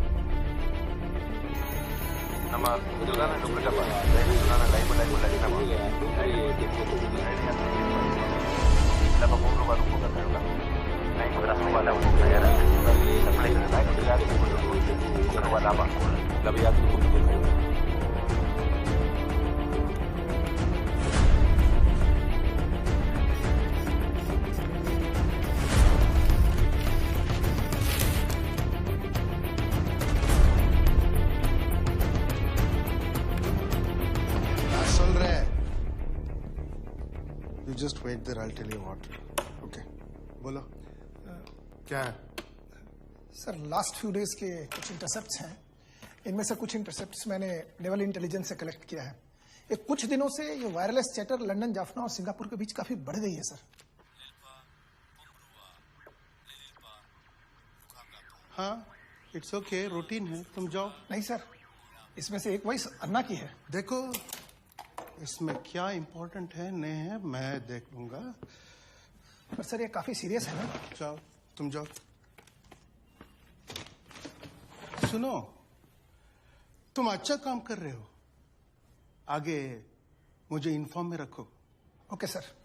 just wait there. I'll tell you what. Okay. बोलो क्या है? सर लास्ट फ्यू डेज के कुछ इंटरसेप्ट्स हैं. इनमें से कुछ इंटरसेप्ट्स मैंने नेवल इंटेलिजेंस से कलेक्ट किया है. ये कुछ दिनों से ये वायरलेस चैटर लंदन, जाफना और सिंगापुर के बीच काफी बढ़ गई है सर. हाँ, इट्स ओके, रूटीन है. तुम जाओ. नहीं सर, इसमें से एक वॉइस अन्ना की है. देखो इसमें क्या इम्पोर्टेंट है नहीं है मैं देख लूंगा. पर सर ये काफी सीरियस है ना. जाओ, तुम जाओ. सुनो, तुम अच्छा काम कर रहे हो. आगे मुझे इन्फॉर्म में रखो. Okay sir.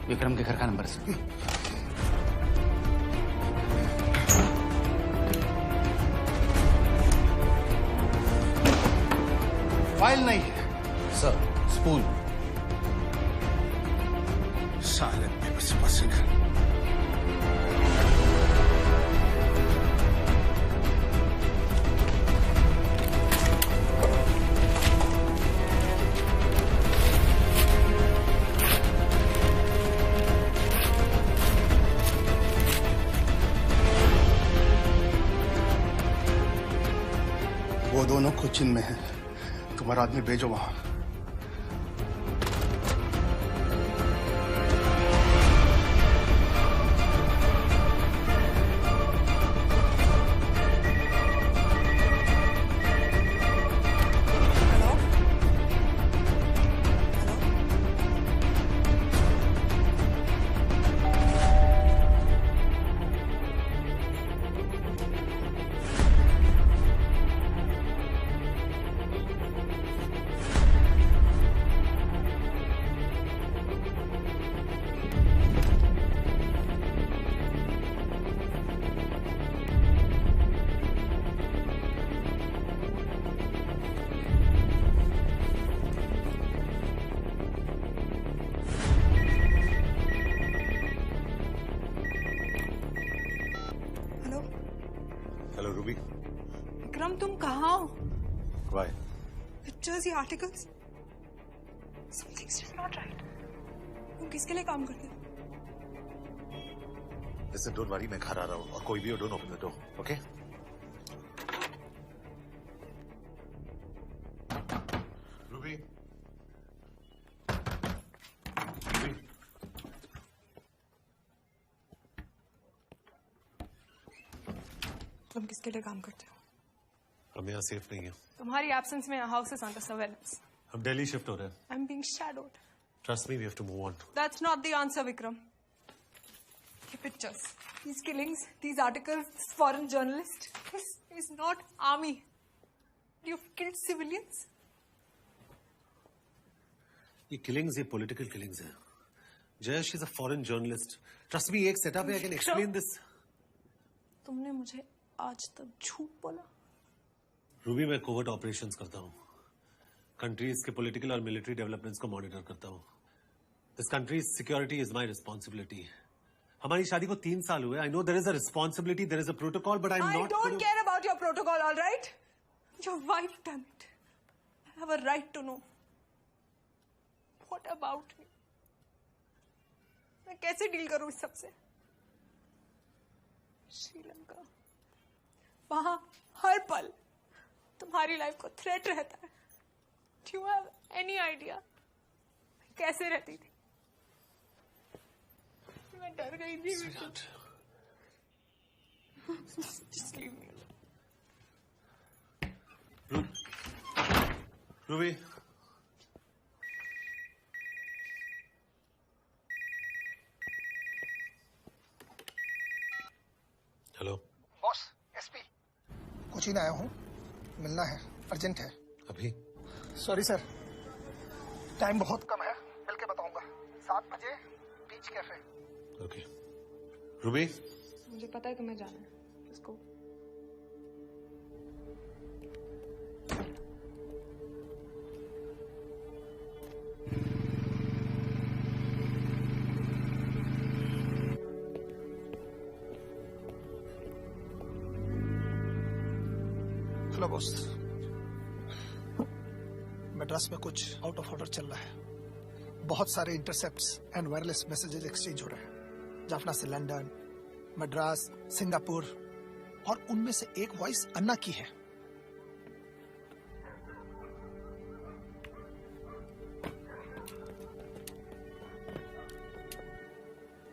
विक्रम के घर का नंबर से. फाइल नहीं है सर. स्पूल. साले पसीना. वो दोनों कोचिन में है. तुम्हारा आदमी भेजो वहां. विक्रम तुम कहाँ हो? Why? Pictures, ये articles. Something's just not right. तुम किसके लिए काम करते हो? Listen, don't worry, मैं घर आ रहा हूँ और कोई भी हो, don't open the door, okay? Ruby. Ruby. तुम किसके लिए काम करते हो? हम यहाँ सेफ नहीं है. तुम्हारी एब्सेंस में हाउस इज अंडर सर्वेलेंस. हम दिल्ली शिफ्ट हो रहे हैं. I am being shadowed. Trust me, we have to move on. That's not the answer, Vikram. The pictures, these killings, these articles, this foreign journalist. This is not army. You've killed civilians. ये killings, ये political killings हैं. Jayesh is a foreign journalist. Trust me, एक setup है. I can explain this. तुमने मुझे आज तक झूठ बोला. रूबी, मैं कोवर्ट ऑपरेशंस करता हूँ. कंट्रीज के पॉलिटिकल और मिलिट्री डेवलपमेंट्स को मॉनिटर करता हूँ. This country's security is my responsibility. हमारी शादी को 3 साल हुए. I know there is a responsibility, there is a protocol, but I am not. I don't care about your protocol, all right? Your wife, damn it. I have a right to know. What about me? मैं कैसे डील करूं इस सबसे? श्रीलंका, वहां हर पल तुम्हारी लाइफ को थ्रेट रहता है। Do you have any idea कैसे रहती थी? मैं डर गई थी। Just leave me alone. Ruby, hello boss, SP Cochin आया हूँ, मिलना है, अर्जेंट है। अभी? सॉरी सर, टाइम बहुत कम है, मिल के बताऊंगा। 7 बजे बीच कैफे। ओके। रूबी, मुझे पता है तुम्हें जाना है, इसको हेलो बॉस, मद्रास में कुछ आउट ऑफ ऑर्डर चल रहा है। बहुत सारे intercepts and wireless messages exchange हो रहे हैं, जाफना से लंदन, मद्रास, सिंगापुर, और उनमें से एक वॉइस अन्ना की है।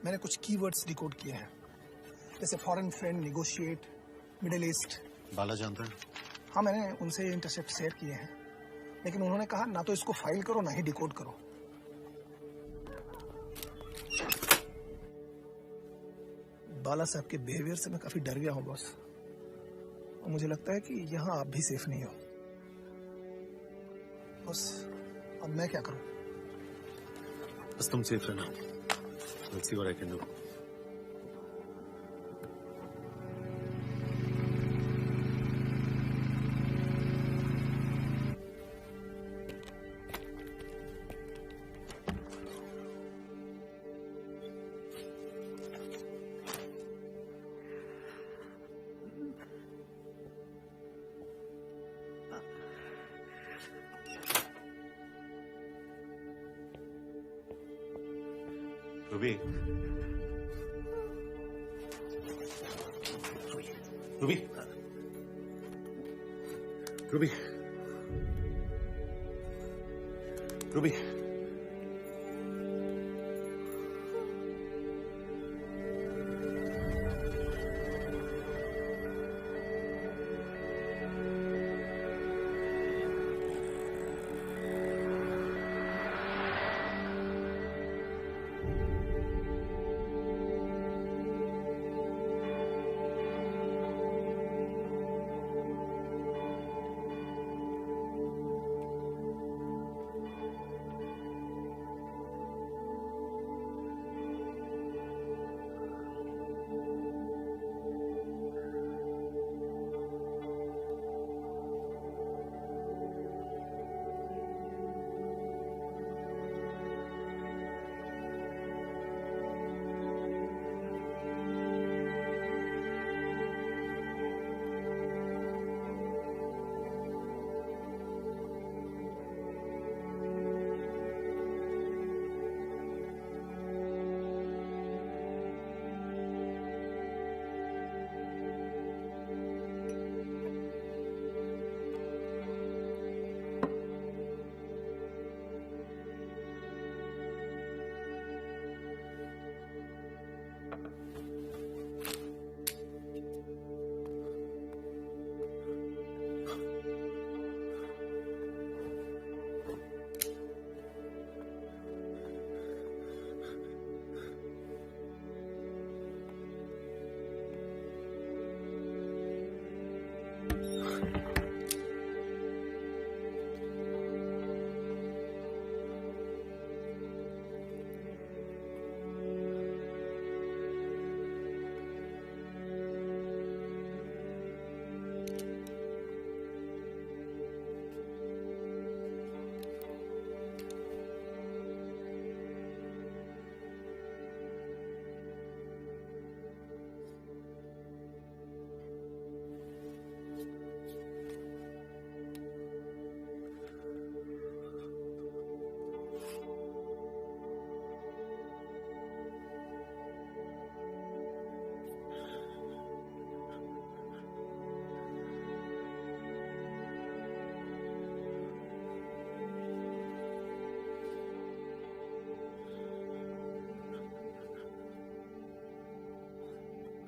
मैंने कुछ कीवर्ड्स डिकोड किए हैं, जैसे foreign friend, negotiate, Middle East. Bala जानता है? हाँ, मैंने उनसे इंटरसेप्ट शेयर किए हैं, लेकिन उन्होंने कहा ना तो इसको फाइल करो ना ही डिकोड करो। बाला साहब के बिहेवियर से मैं काफी डर गया हूँ बॉस, और मुझे लगता है कि यहाँ आप भी सेफ नहीं हो। बस अब मैं क्या करूँ? बस तुम सेफ रहना। Let's see what I can do. Ruby, Ruby, Ruby, Ruby,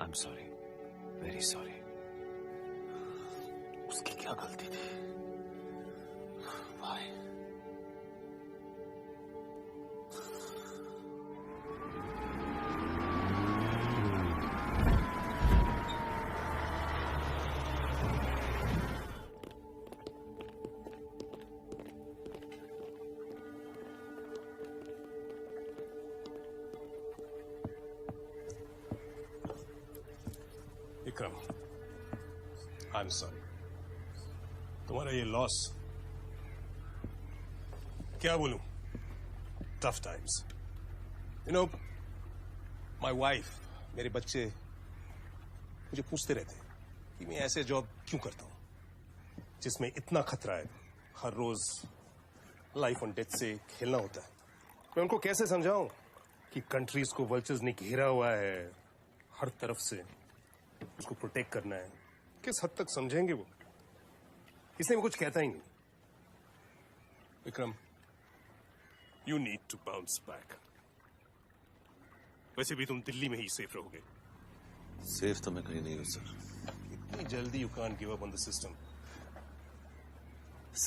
I am sorry, very sorry. उसकी क्या गलती थी? भाई विक्रम, आई एम सॉरी। तुम्हारा ये लॉस, क्या बोलूं, tough times. You know, my wife, मेरे बच्चे मुझे पूछते रहते हैं कि मैं ऐसे जॉब क्यों करता हूं जिसमें इतना खतरा है, हर रोज लाइफ ऑन डेथ से खेलना होता है। मैं उनको कैसे समझाऊं कि कंट्रीज को वल्चर्स ने घेरा हुआ है, हर तरफ से उसको प्रोटेक्ट करना है। किस हद तक समझेंगे वो? इसलिए मैं कुछ कहता ही नहीं। Vikram, you need to bounce back. वैसे भी तुम दिल्ली में ही सेफ रहोगे। सेफ तो मैं कहीं नहीं हूं सर। इतनी जल्दी you can't give up on the system.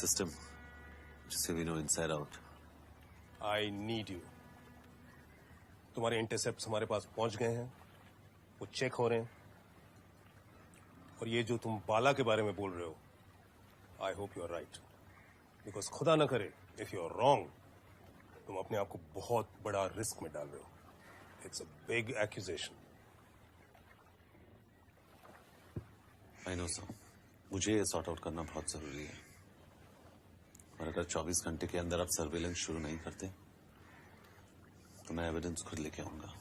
System जिसे we know inside out. I need you. तुम्हारे इंटरसेप्ट हमारे पास पहुंच गए हैं, वो चेक हो रहे हैं। और ये जो तुम बाला के बारे में बोल रहे हो, I hope you are right. Because खुदा ना करे, इफ यू आर रॉन्ग, तुम अपने आप को बहुत बड़ा रिस्क में डाल रहे हो। It's a big accusation. I know sir, मुझे ये सॉर्ट आउट करना बहुत जरूरी है। और अगर 24 घंटे के अंदर आप सर्वेलेंस शुरू नहीं करते तो मैं एविडेंस खुद लेके आऊंगा।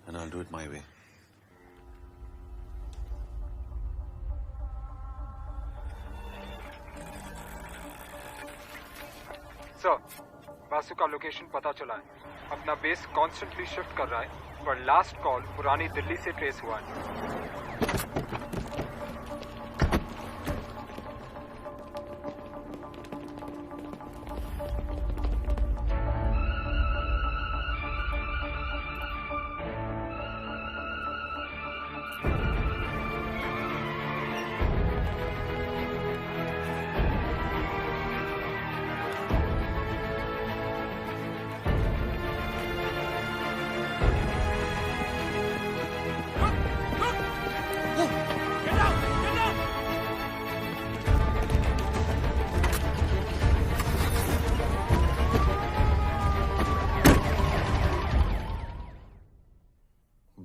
And I will do it my way. Sir, Basu का लोकेशन पता चला है। अपना बेस कॉन्स्टेंटली शिफ्ट कर रहा है, पर लास्ट कॉल पुरानी दिल्ली से ट्रेस हुआ है।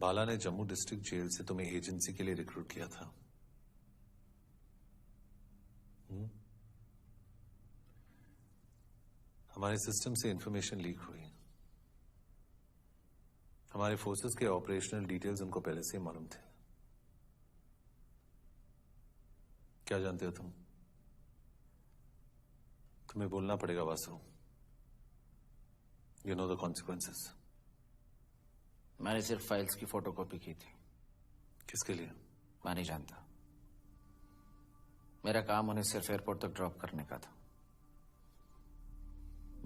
बाला ने जम्मू डिस्ट्रिक्ट जेल से तुम्हें एजेंसी के लिए रिक्रूट किया था। हमारे सिस्टम से इंफॉर्मेशन लीक हुई। हमारे फोर्सेस के ऑपरेशनल डिटेल्स उनको पहले से ही मालूम थे। क्या जानते हो तुम? तुम्हें बोलना पड़ेगा Vasu. You know the consequences. मैंने सिर्फ फाइल्स की फोटोकॉपी की थी। किसके लिए? मैं नहीं जानता। मेरा काम उन्हें सिर्फ एयरपोर्ट तक ड्रॉप करने का था।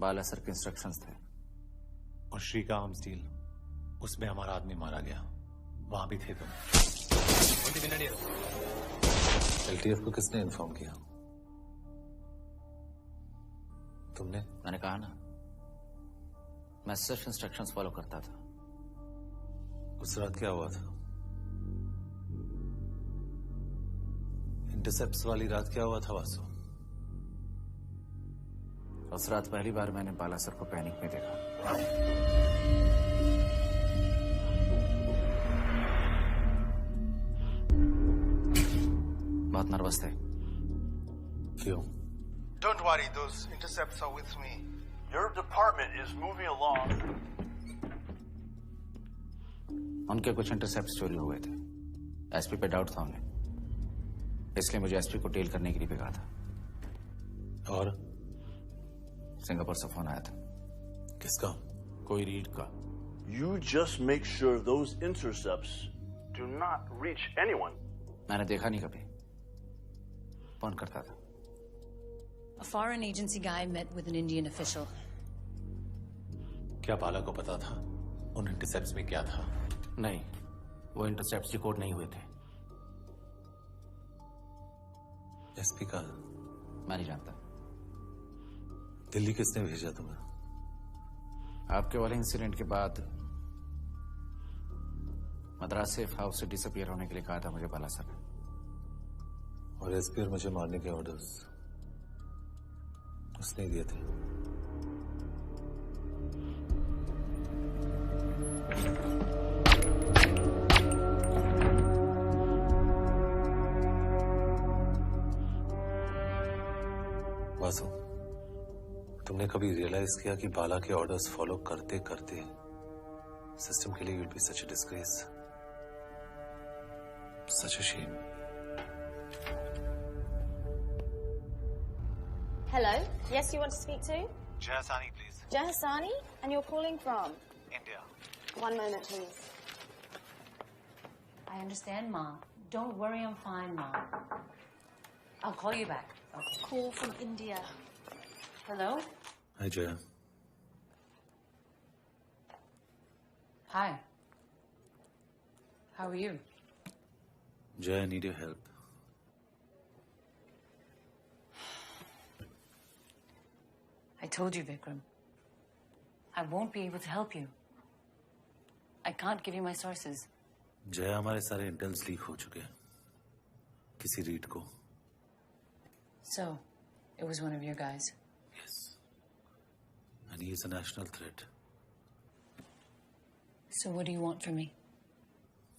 बाला सर के इंस्ट्रक्शंस थे। और श्रीका आर्म्स डील, उसमें हमारा आदमी मारा गया, वहां भी थे तुम। एलटीएफ को किसने इन्फॉर्म किया? तुमने? मैंने कहा ना, मैं सिर्फ इंस्ट्रक्शंस फॉलो करता था। उस रात क्या हुआ था? इंटरसेप्ट्स वाली रात क्या हुआ था वासु? उस रात पहली बार मैंने बाला सर को पैनिक में देखा। बहुत नर्वस थे। क्यों? Don't worry, those intercepts are with me. Your department is moving along. उनके कुछ इंटरसेप्ट चोरी हुए थे। एसपी पे डाउट था उन्हें, इसलिए मुझे एसपी को टेल करने के लिए कहा था। और सिंगापुर से फोन आया था। किसका? कोई रीड का। You just make sure those intercepts do not reach anyone. मैंने देखा नहीं कभी, फोन करता था। A foreign agency guy met with an Indian official. क्या बाला को पता था उन इंटरसेप्ट्स में क्या था? नहीं, वो इंटरसेप्ट रिकॉर्ड नहीं हुए थे। एसपी का मैं नहीं जानता। दिल्ली किसने भेजा तुम्हें? आपके वाले इंसिडेंट के बाद मद्रास सेफ हाउस से डिसअपियर होने के लिए कहा था मुझे बालासर। और एसपी और मुझे मारने के ऑर्डर्स उसने ही दिए थे। वासु, तुमने कभी रियलाइज किया कि बाला के ऑर्डर्स फॉलो करते करते सिस्टम के लिए will be such a disgrace, such a shame? Hello. Yes, you want to speak to? Jay Hassani, please. Jay Hassani? And you're calling from? India. One moment, please. I understand, Ma. Don't worry, I'm fine, Ma. I'll call you back. Okay. Call from India. Hello? Hi, Jaya. Hi. How are you? Jaya, I need your help. I told you, Vikram. I won't be able to help you. I can't give you my sources. Jaya, हमारे सारे इंटेल्स लीक हो चुके हैं किसी रीड को। So, it was one of your guys. Yes. And he is a national threat. So what do you want from me?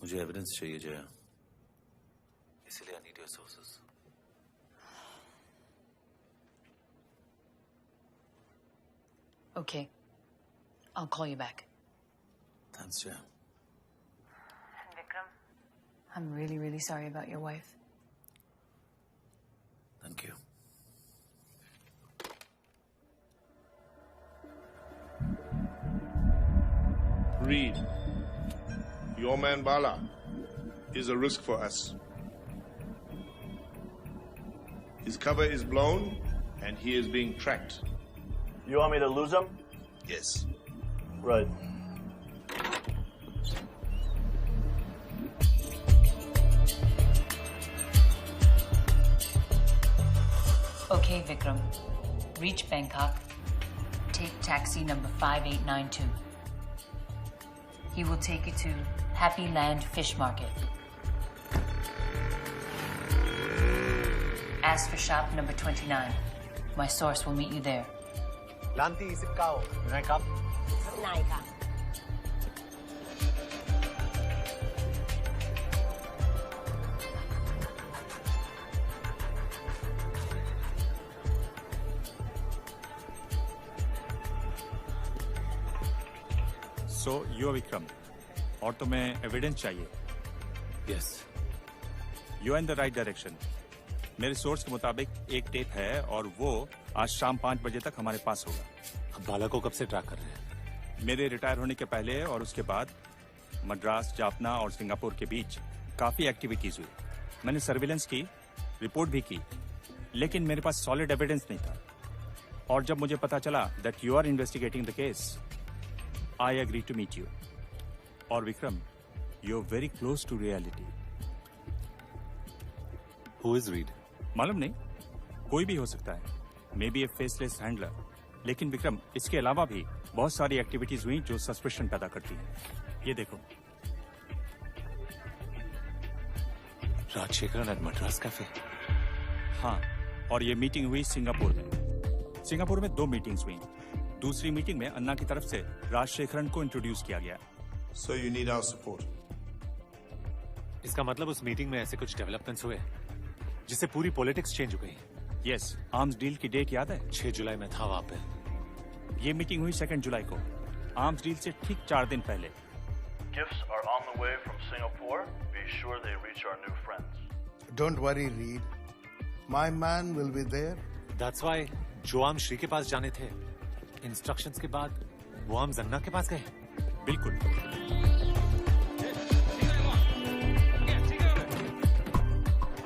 मुझे एविडेंस चाहिए जया, इसलिए I need your sources. Okay. I'll call you back. Thanks, Jaya. Vikram, I'm really, really sorry about your wife. Thank you. Reed, your man Bala is a risk for us. His cover is blown and he is being tracked. You want me to lose him? Yes. Right. Okay, Vikram. Reach Bangkok. Take taxi number 5892. He will take you to Happy Land Fish Market. Ask for shop number 29. My source will meet you there. Lanti, Isipkao, can I come? Naika. So, you are Vikram. और तुम्हें एविडेंस चाहिए? Yes. You are in the right direction. मेरे सोर्स के मुताबिक एक टेप है और वो आज शाम 5 बजे तक हमारे पास होगा। अब बाला को कब से ट्रैक कर रहे हैं? मेरे रिटायर होने के पहले और उसके बाद मद्रास, जाफना और सिंगापुर के बीच काफी एक्टिविटीज हुई। मैंने सर्विलेंस की, रिपोर्ट भी की, लेकिन मेरे पास सॉलिड एविडेंस नहीं था। और जब मुझे पता चला that you are investigating the case, I agree to meet you. और Vikram, you are very close to reality. Who is Reed? मालूम नहीं, कोई भी हो सकता है, may be a faceless handler. लेकिन विक्रम, इसके अलावा भी बहुत सारी एक्टिविटीज हुई जो सस्पेशन पैदा करती हैं। ये देखो। Rajasekharan at Madras cafe. हाँ, और ये मीटिंग हुई सिंगापुर में। सिंगापुर में 2 मीटिंग्स हुई। दूसरी मीटिंग में अन्ना की तरफ से राजशेखरन को इंट्रोड्यूस किया गया। So you need our support. इसका मतलब उस मीटिंग में ऐसे कुछ डेवलपमेंट्स हुए जिससे पूरी पॉलिटिक्स चेंज हो गई। यस, आर्म्स डील की डेट याद है? 6 जुलाई में था वहां पे। ये मीटिंग हुई 2 जुलाई को, आर्म्स डील से ठीक 4 दिन पहले। Gifts are on the way from Singapore. Be sure they reach our new friends. Don't worry, Reed. My man will be there. That's why जो आर्म श्री के पास जाने थे, इंस्ट्रक्शंस के बाद वो आर्म्स अन्ना के पास गए। बिल्कुल।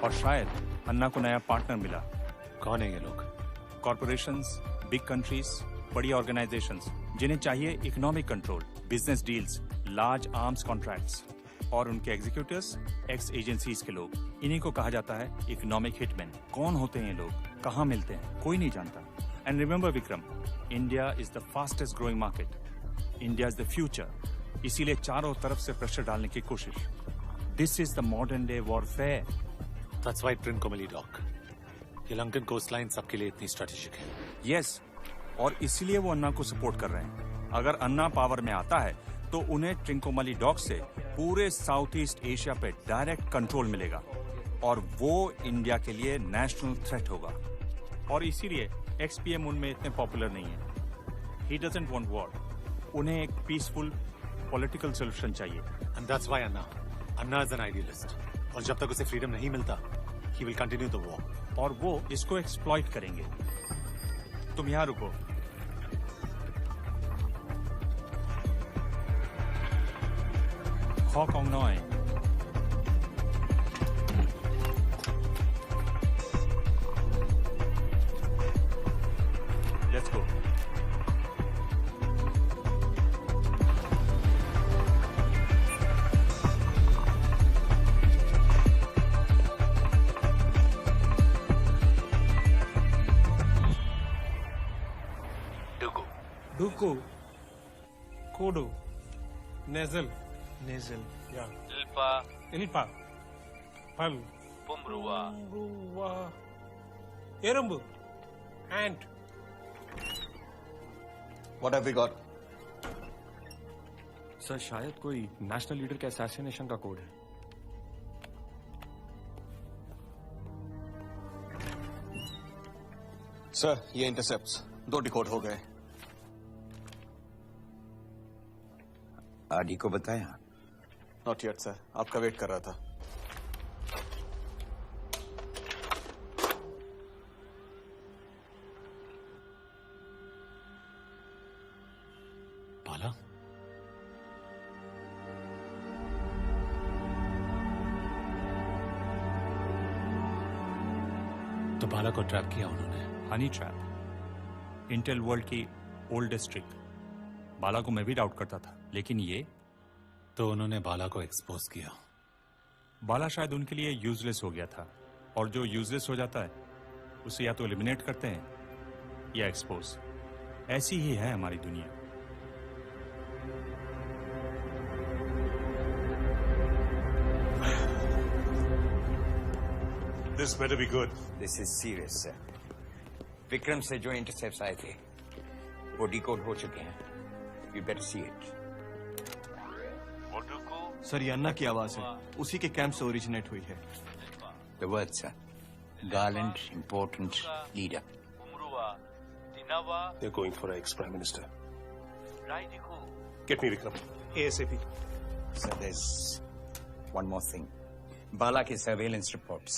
और शायद अन्ना को नया पार्टनर मिला। कौन है ये लोग? कॉर्पोरेशंस, बिग कंट्रीज, बड़ी ऑर्गेनाइजेशंस जिन्हें चाहिए economic control, business deals, large arms contracts और उनके एग्जीक्यूटिव्स एक्स एजेंसीज के लोग, इन्हीं को कहा जाता है इकोनॉमिक हिटमैन। कौन होते हैं ये लोग, कहाँ मिलते हैं, कोई नहीं जानता। And remember Vikram, India is the fastest growing market, India is the future. इसीलिए चारों तरफ से प्रेशर डालने की कोशिश। This is the modern day warfare. That's why Trincomalee dock, ये लंकन कोस्टलाइन सबके लिए इतनी स्ट्रेटेजिक है। यस, और इसीलिए वो अन्ना को सपोर्ट कर रहे हैं। अगर अन्ना पावर में आता है तो उन्हें ट्रिंकोमैली डॉक से पूरे साउथ ईस्ट एशिया पे डायरेक्ट कंट्रोल मिलेगा और वो इंडिया के लिए नेशनल थ्रेट होगा। और इसीलिए एक्सपीएम उनमें इतने पॉपुलर नहीं है। ही डजंट वांट वॉर, उन्हें एक पीसफुल पॉलिटिकल सोल्यूशन चाहिए। And that's why Anna is an idealist, और जब तक उसे फ्रीडम नहीं मिलता he will continue the war. और वो इसको एक्सप्लॉइट करेंगे। तुम यहां रुको। Hawk Ong Noi. Let's go. Duku. Kodo. Nasal. Nasal. Yeah. Ilpa. Pal. Pumruwa. Erumbu. Ant. What have we got? Sir शायद कोई नेशनल लीडर के असैसिनेशन का कोड है। सर, ये इंटरसेप्ट्स 2 डिकोड हो गए। आदि को बताया? नॉट येट सर, आपका वेट कर रहा था। बाला? तो बाला को ट्रैप किया उन्होंने। हनी ट्रैप, इंटेल वर्ल्ड की ओल्डेस्ट ट्रिक। बाला को मैं भी डाउट करता था, लेकिन ये तो उन्होंने बाला को एक्सपोज किया। बाला शायद उनके लिए यूजलेस हो गया था, और जो यूजलेस हो जाता है उसे या तो एलिमिनेट करते हैं या एक्सपोज। ऐसी ही है हमारी दुनिया। This better be good. This is serious, sir. Vikram से जो इंटरसेप्ट्स आए थे वो डिकोड हो चुके हैं। You better see it. Sir, ये अन्ना की आवाज है, उसी के कैंप से ओरिजिनेट हुई है। The words, sir. Gallant, important leader. They're going for an ex-prime minister. Get me Vikram. ASAP. Sir, there's one more thing. Bala के सर्वेलेंस रिपोर्ट्स,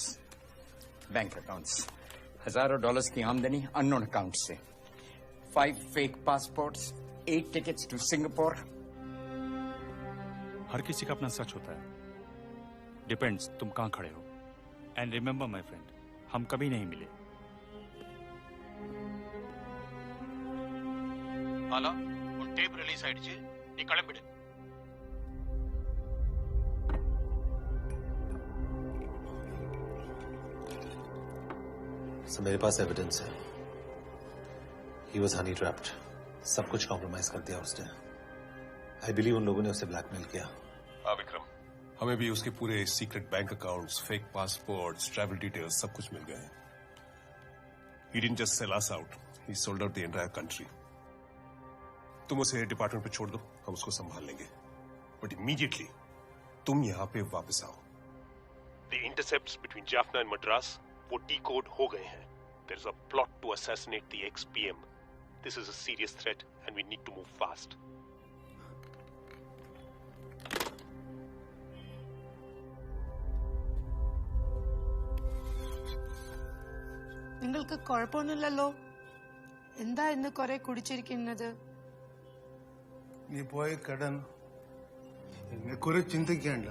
बैंक अकाउंट्स, हजारों डॉलर्स की आमदनी अननोन अकाउंट से, 5 fake passports, 8 tickets to Singapore. हर किसी का अपना सच होता है। डिपेंड्स तुम कहां खड़े हो। एंड रिमेंबर माय फ्रेंड, हम कभी नहीं मिले। ಬಾಲ ಒಂದು ಟೇಪ್ ರಿಲೀಸ್ ಆயிடுச்சு, நீ கிளம்பிடு. So, मेरे पास एविडेंस है। He was honey trapped. सब कुछ कॉम्प्रोमाइज कर दिया उसने। आई बिलीव उन लोगों ने उसे ब्लैकमेल किया। हाँ विक्रम, हमें भी उसके पूरे secret bank accounts, fake passports, travel details सब कुछ मिल गए। He didn't just sell us out, he sold out the entire country. तुम उसे डिपार्टमेंट पे छोड़ दो, हम उसको संभाल लेंगे। बट इमीडिएटली तुम यहाँ पे वापस आओ। The intercepts between Jaffna and Madras वो decode हो गए हैं। There is a plot to assassinate the ex-PM. This is a serious threat and we need to move fast. നിങ്ങൾക്ക് കുഴപ്പമൊന്നുമില്ലല്ലോ? എന്താ ഇന്ന് കുറെ കുടിച്ചിരിക്കുന്നത്? നീ പോയ കടൻ എന്നെ കുറെ ചിന്തിക്കേണ്ട.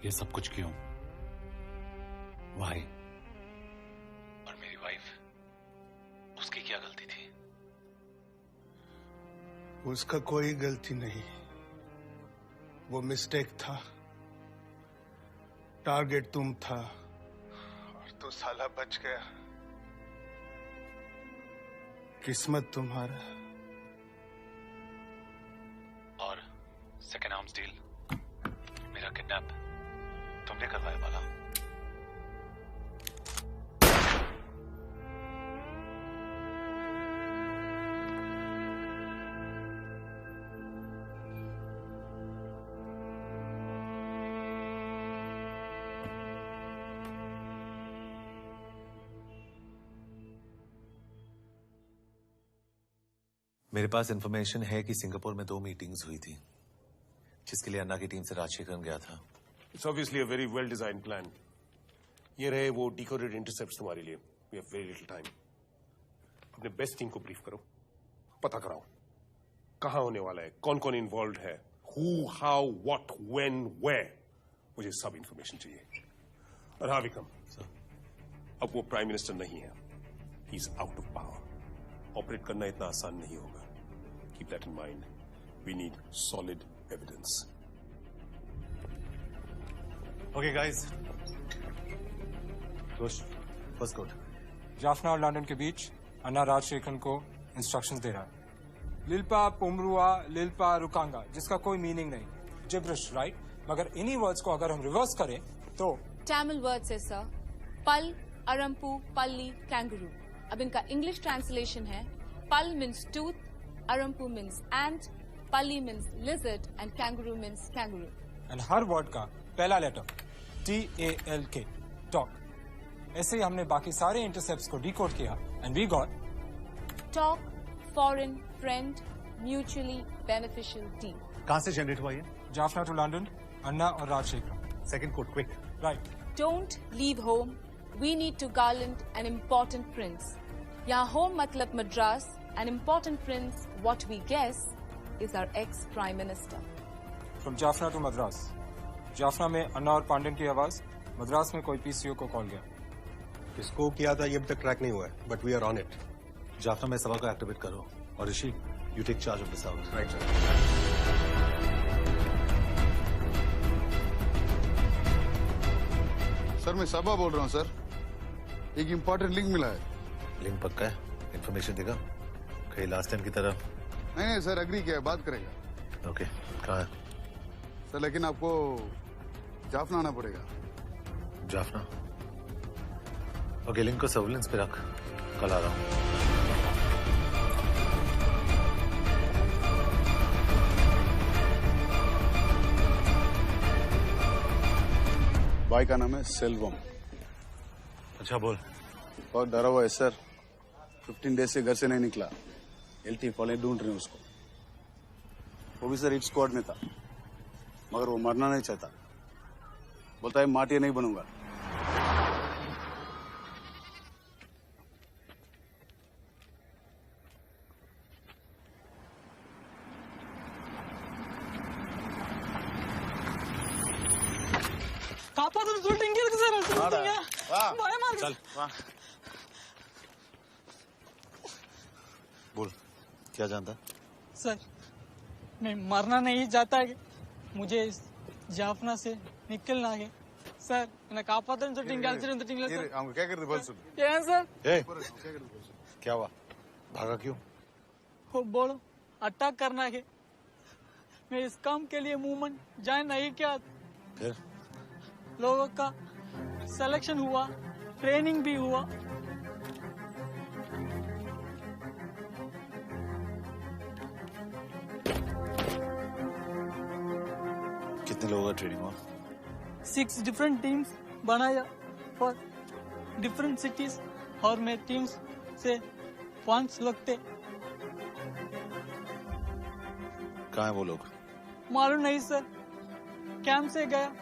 ये सब कुछ क्यों? वाई? और मेरी वाइफ, उसकी क्या गलती थी? उसका कोई गलती नहीं, वो मिस्टेक था। टारगेट तुम था और तो साला बच गया। किस्मत तुम्हारा। और सेकेंड आर्म्स डील, मेरा किडनैप तुमने करवाया बाला? मेरे पास इंफॉर्मेशन है कि सिंगापुर में 2 मीटिंग्स हुई थी, जिसके लिए अन्ना की टीम से राजशेखरन गया था। It's obviously a very well design plan. ये रहे वो डिकोडेड इंटरसेप्ट्स तुम्हारे लिए। We have very little time. अपने बेस्ट टीम को ब्रीफ करो, पता कराओ कहां होने वाला है, कौन कौन इन्वॉल्व है, who, how, what, when, where. मुझे सब इंफॉर्मेशन चाहिए। और हाँ विक्रम, अब वो प्राइम मिनिस्टर नहीं है, he is out of power. Operate करना इतना आसान नहीं होगा। Keep that in mind. We need solid evidence. Okay guys, first code. Jaffna और लंदन के बीच अन्ना राजशेखरन को इंस्ट्रक्शंस दे रहा है। लिल्पा पुमरुआ लिल्पा रुकांगा, जिसका कोई मीनिंग नहीं, जिब्रिश, राइट? मगर इन्हीं वर्ड्स को अगर हम रिवर्स करें तो तमिल वर्ड्स है सर, पल, अरम्पू, पल्ली, कैंगरू। अब इनका इंग्लिश ट्रांसलेशन है, पल मीन्स टूथ, अरम्पू मीन्स एंट, पल्ली means lizard and kangaroo means kangaroo. And her word का पहला लेटर TALK, टॉक। ऐसे ही हमने बाकी सारे इंटरसेप्ट्स को डिकोड किया and we got talk, foreign, friend, mutually beneficial deal. कहां से जनरेट हुआ ये? जाफना टू लंदन, अन्ना और Rajasekhar. Second code, quick. Right. Don't leave home, we need to garland an important prince. यहाँ होम मतलब Madras, an important prince, what we guess is our ex prime minister. From Jaffna to Madras. Jaffna में अन्ना और पांडेन की आवाज, मद्रास में कोई PCO को कॉल गया। किसको किया था ये अभी तक ट्रैक नहीं हुआ है, but we are on it. Jaffna में सभा को एक्टिवेट करो और Rishi, you take charge of the south. Right sir. Sir मैं सबा बोल रहा हूँ सर, एक इम्पोर्टेंट लिंक मिला है। लिंक पक्का है? इन्फॉर्मेशन देगा कहीं लास्ट टाइम की तरह? नहीं सर, एग्री किया है, बात करेगा। ओके, कहाँ है सर? लेकिन आपको जाफना आना पड़ेगा। जाफना? ओके, लिंक को सर्विलेंस पे रख, कल आ रहा हूँ। भाई का नाम है सेल्वम। अच्छा बोल। बहुत डरा हुआ है सर, 15 डेज से घर से नहीं निकला। LT कॉलेज ढूंढ रहे हैं उसको। वो भी सर हिट स्क्वाड में था, मगर वो मरना नहीं चाहता। बोलता है माटिया नहीं बनूंगा। चल बोल, क्या जानता? सर मैं मरना नहीं चाहता है, मुझे इस जाफना से निकलना है सर। मैं कापाता हूँ सर। हम क्या करते बोल सुन। क्या है सर? क्या हुआ? भागा क्यों? वो बोलो अटैक करना है। मैं इस काम के लिए मूवमेंट ज्वाइन नहीं किया। फिर लोगों का सिलेक्शन हुआ, ट्रेनिंग भी हुआ। कितने लोगों का ट्रेनिंग हुआ? 6 डिफरेंट टीम्स बनाया फॉर डिफरेंट सिटीज, और मैं टीम्स से 5 लोग थे। कहाँ है वो लोग? मालूम नहीं सर, कैंप से गया।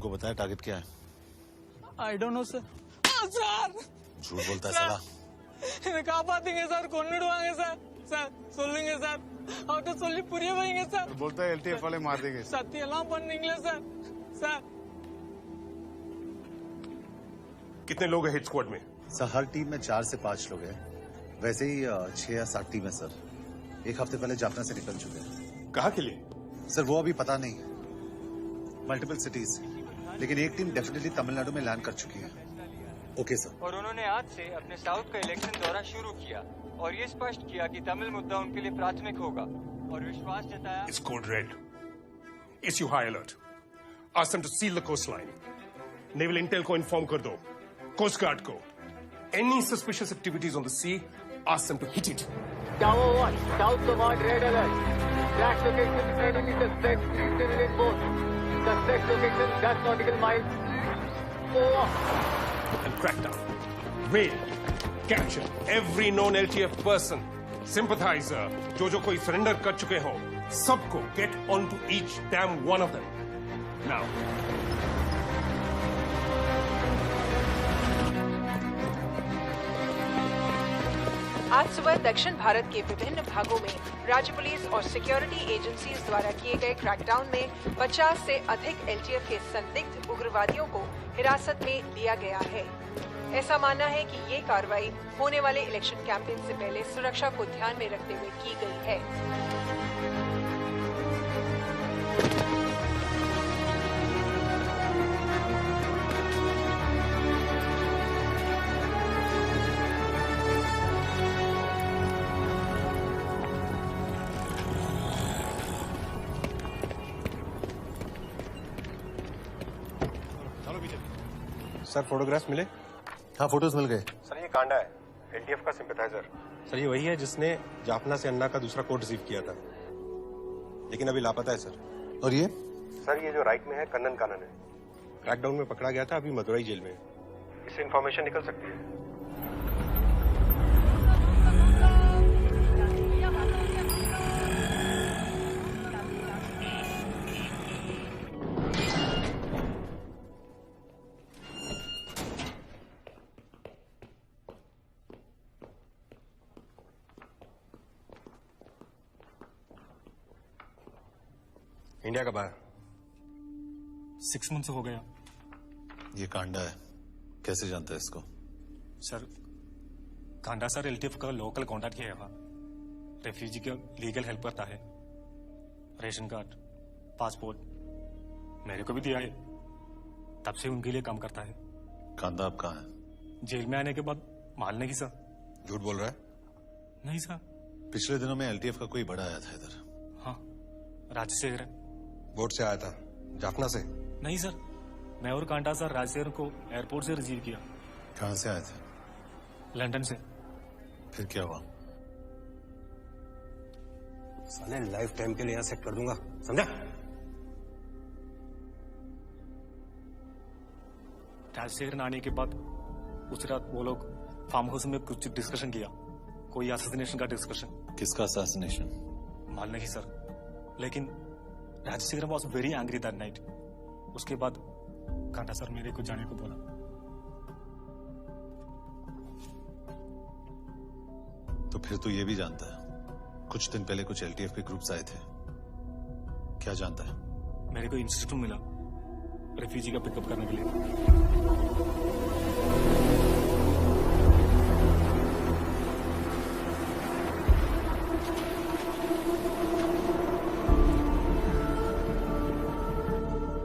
तुमको बताया टारगेट क्या है? I don't know sir. Sir झूठ बोलता है साला। इन्हें कापातेंगे सर, कोन्नडुवांगे सर, सर सोलेंगे सर, और तो सोली पूरी होएंगे सर। बोलता है एलटीएफ वाले मार देंगे। सत्य अलार्म बन निकले सर। सर कितने लोग हैं हिट स्क्वाड में? सर हर टीम में 4 से 5 लोग हैं। वैसे ही 6 या 7 टीम है सर। एक हफ्ते पहले जाफना से निकल चुके हैं। कहाँ के लिए? सर वो अभी पता नहीं। मल्टीपल सिटीज, लेकिन एक टीम डेफिनेटली तमिलनाडु में लैंड कर चुकी है। Okay sir. और उन्होंने आज से अपने साउथ का इलेक्शन दौरा शुरू किया और ये स्पष्ट किया कि तमिल मुद्दा उनके लिए प्राथमिक होगा और विश्वास जताया। It's code red. Issue high alert. Ask them to seal the coastline. Naval Intel को inform कर दो. Coast Guard को. Any suspicious activities on the sea, ask them to hit it. Tower 1, south command red alert. Track location enemy suspect, still in boat. Suspect location 10 nautical miles. Over. And crack down. Raid. Capture every known LTF person, sympathizer, जो कोई surrender कर चुके हो, सबको get onto each damn one of them. Now. आज सुबह दक्षिण भारत के विभिन्न भागों में राज्य पुलिस और सिक्योरिटी एजेंसीज द्वारा किए गए क्रैकडाउन में 50 से अधिक एलटीएफ के संदिग्ध उग्रवादियों को हिरासत में लिया गया है। ऐसा मानना है कि ये कार्रवाई होने वाले इलेक्शन कैंपेन से पहले सुरक्षा को ध्यान में रखते हुए की गई है। सर फोटोग्राफ्स मिले? हाँ फोटोज मिल गए। सर ये कांडा है, एलटीएफ का सिंपैथाइजर। सर ये वही है जिसने जाफना से अन्ना का दूसरा कोड रिसीव किया था, लेकिन अभी लापता है सर। और ये? सर ये जो राइट में है कन्नन कानन है, क्रैकडाउन में पकड़ा गया था, अभी मदुरई जेल में। इससे इंफॉर्मेशन निकल सकती है। इंडिया कब आया? 6 मंथ्स हो गया। ये कांडा है, कैसे जानता है इसको? सर कांडा सर एलटीएफ का लोकल कॉन्टैक्ट किया है, रेफ्यूजी का लीगल हेल्प करता है। रेशन कार्ड, पासपोर्ट मेरे को भी दिया है, तब से उनके लिए काम करता है। कांदा अब कहाँ है? जेल में आने के बाद मारने की सर। झूठ बोल रहा है? नहीं सर। पिछले दिनों में एलटीएफ का कोई बड़ा आया था इधर। हाँ राजशेखर है। बोट से आया था? जाफना से? नहीं सर, मैं और कांटा सर राजशेखर को एयरपोर्ट से रिसीव किया। कहाँ से आए थे? लंदन से। फिर क्या हुआ? साले लाइफ टाइम के लिए यहाँ सेट कर दूंगा, समझा? राजशेखर आने के बाद उस रात वो लोग फार्म हाउस में कुछ डिस्कशन किया, कोई असैसिनेशन का डिस्कशन। किसका असैसिनेशन? मालूम नहीं सर, लेकिन Rajasekhar was very angry that night. उसके बाद कांटा सर मेरे को जाने को बोला। तो फिर तो ये भी जानता है कुछ दिन पहले कुछ एलटीएफ के ग्रुप्स आए थे। क्या जानता है? मेरे को इंस्ट्रक्शन मिला रेफ्यूजी का पिकअप करने के लिए।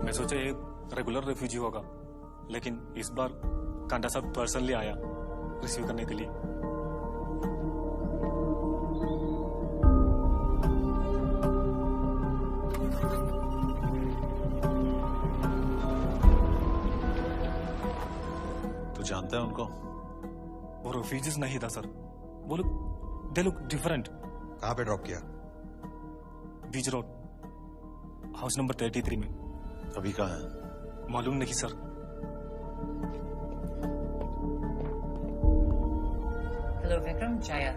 मैं सोचा ये रेगुलर रेफ्यूजी होगा, लेकिन इस बार कांडा साहब पर्सनली आया रिसीव करने के लिए। तो जानता है उनको? वो रेफ्यूजीज नहीं था सर, वो लोग दे लुक डिफरेंट। कहाँ पे ड्रॉप किया? बीच रोड, हाउस नंबर 33 में। अभी कहाँ है? मालूम नहीं sir. Hello, Vikram. Jaya.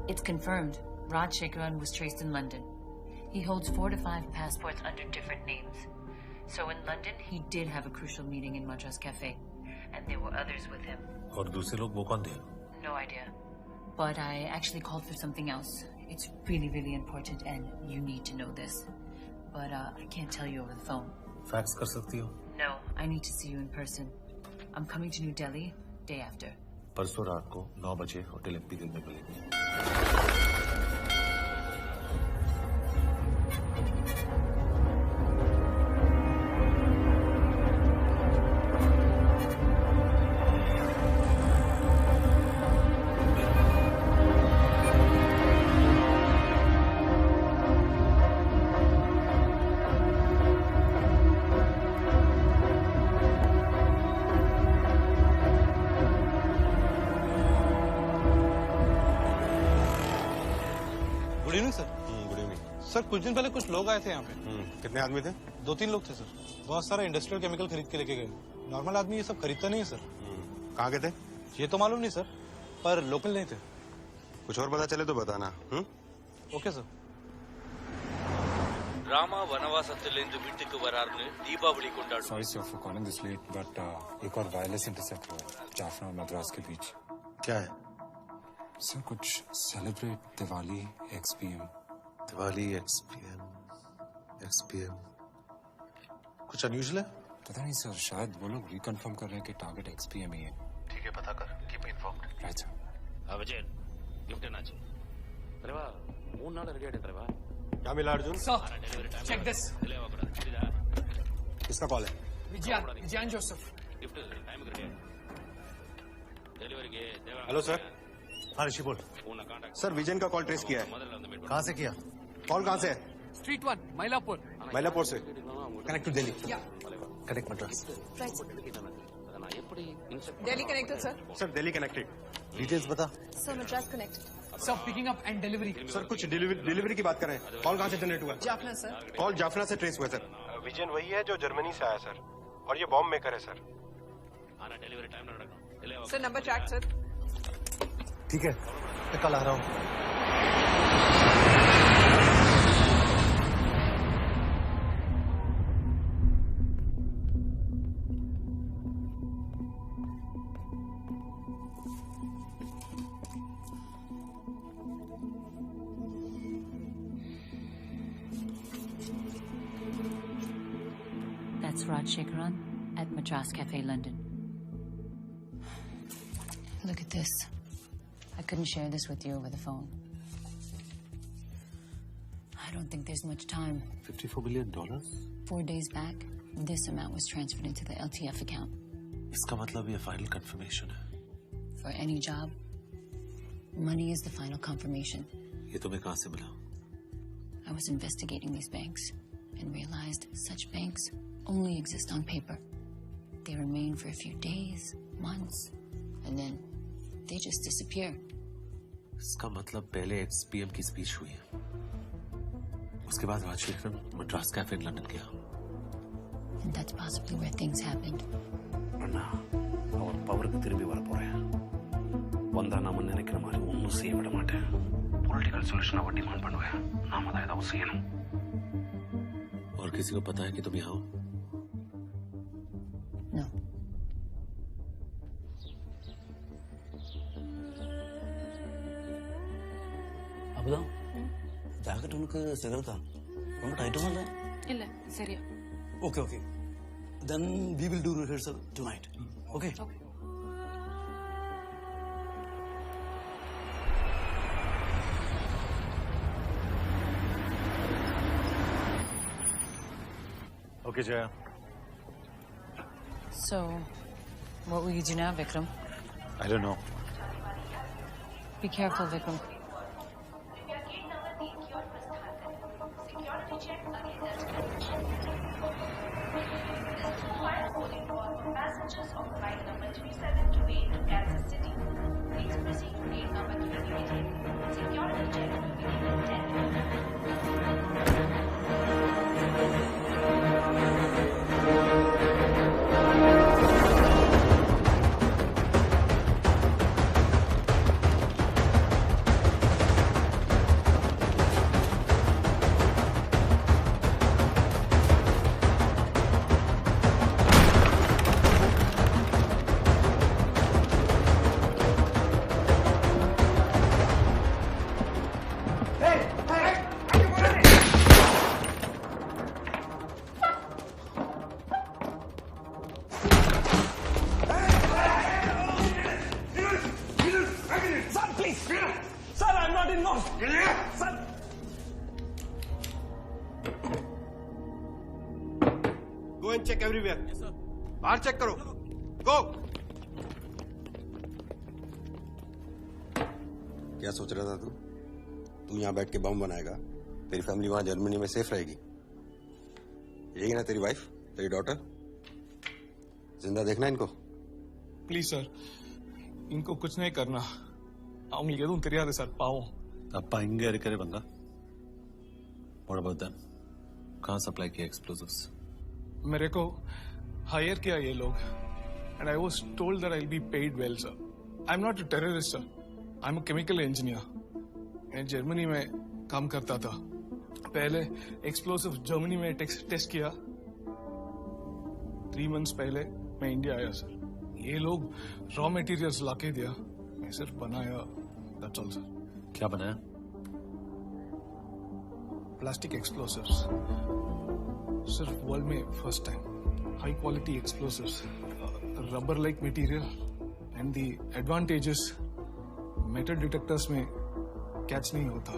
It's confirmed. Raj Shekharan was traced in London. He holds 4 to 5 passports under different names. So in London, he did have a crucial meeting in Madras Cafe, and there were others with him. और दूसरे लोग वो कौन थे? No idea. But I actually called for something else. It's really, really important, and you need to know this. But I can't tell you over the phone. Fax कर सकती हो? No, I need to see you in person. I'm coming to New Delhi day after. परसों रात को 9 बजे होटल इंपीरियल में मिलेंगे। सर कुछ दिन पहले कुछ लोग आए थे यहाँ पे। कितने आदमी थे? 2-3 लोग थे सर। बहुत सारा इंडस्ट्रियल केमिकल खरीद के लेके गए। नॉर्मल आदमी ये सब खरीदता नहीं है सर। कहाँ के थे? ये तो मालूम नहीं सर, पर लोकल नहीं थे। कुछ और पता चले तो बताना। Okay sir. ராமா வனவாசத்திலிருந்து வீட்டுக்கு வரார்னு தீபாவளி கொண்டாடுவோம். Sorry sir for calling this late, but एक और वायरलेस इंटरसेप्ट हुआ जाफना और मद्रास के बीच। क्या है? सर कुछ celebrate Diwali XPM। Diwali XPM कुछ अनयूजुअल है? पता नहीं सर, शायद वो लोग रिकन्फर्म कर रहे हैं कि टारगेट XPM ही है। ठीक है, पता कर, keep me informed. Right sir. Vijayan gift என்னாச்சு? தலைவா 3 நாள் ரெடி ஆயிடு தலைவா। क्या मिला अर्जुन? Check this. किसका कॉल है? विजयान जोसेफ। Hello sir. हाँ ऋषि बोल। सर विजयन का कॉल ट्रेस किया है। कहाँ से किया? कॉल कहाँ से है? स्ट्रीट 1 मैलापुर। मैलापुर से connect to Delhi. Connect Madras. Delhi connected sir. Sir Delhi connected. Details बता। Sir Madras connect. सब picking up and delivery. Sir कुछ डिलीवरी की बात कर रहे हैं। कॉल कहाँ से जनरेट हुआ? जाफना सर। कॉल जाफना से ट्रेस हुआ सर। विजयन वही है जो जर्मनी से आया सर, और ये बॉम्ब मेकर है sir. Sir number track sir. ठीक है, मैं कल आ रहा हूँ। That's Raj Shekharan at Madras Cafe, London. Look at this. I couldn't share this with you over the phone. I don't think there's much time. $54 million? 4 days back, this amount was transferred into the LTF account. इसका मतलब ये फाइनल कंफर्मेशन है। For any job, money is the final confirmation. ये तुम्हें कहाँ से मिला? I was investigating these banks and realized such banks only exist on paper. They remain for a few days, months, and then they just disappear. इसका मतलब पहले XPM की स्पीच हुई है, उसके बाद राजशेखरन मद्रास कैफे लंदन गया। And that's possibly where things happened. அண்ணா அவர் பவருக்கு திரும்பி வர போறேன். வந்தா நாம நினைக்கிற மாதிரி ஒன்றும் செய்ய விட மாட்டேன். பொலிட்டிக்கல் சொல்யூஷன் அவ டிமாண்ட் பண்ணுவேன். நாம தான் ஏதாவது செய்யணும். और किसी को पता है कि तुम यहाँ हो? No. அப்பதான் ஜாக்கெட் உனக்கு சிகரத்தா ரொம்ப டைட்டும் இல்லை? இல்ல சரியா. Okay, okay. Then we will do rehearsal tonight. Okay? Okay, Jaya. So, what will you do now, Vikram? I don't know. Be careful, Vikram. Passengers of flight number 3728 to Kansas City. Please proceed to gate number 3 immediately. Security check will begin in 10 minutes. Go and check everywhere. Yes, sir. बाहर चेक करो. Go. क्या सोच रहा था तुम यहाँ बैठ के बम बनाएगा, तेरी फैमिली वहां जर्मनी में सेफ रहेगी. यही ना तेरी वाइफ, तेरी डॉटर. जिंदा देखना इनको. प्लीज सर, इनको कुछ नहीं करना. அவங்களுக்கு எதுவும் தெரியாது சார், பாவம். அப்பா இங்க இருக்கிற बंदा. What about them? कहाँ सप्लाई किया एक्सप्लोजिव्स? मेरे को हायर किया ये लोग, and I was told that I'll be paid well, sir. I'm not a terrorist, sir. I'm a chemical engineer. मैं जर्मनी में काम करता था. पहले एक्सप्लोसिव जर्मनी में टेस्ट किया. 3 months पहले मैं इंडिया आया सर. ये लोग रॉ मटेरियल्स लाके दिया, मैं सिर्फ बनाया. That's all, sir. क्या बनाया? Plastic explosives. सिर्फ वर्ल्ड में first time. High quality explosives, rubber like material, and the advantages metal detectors में कैच नहीं होता.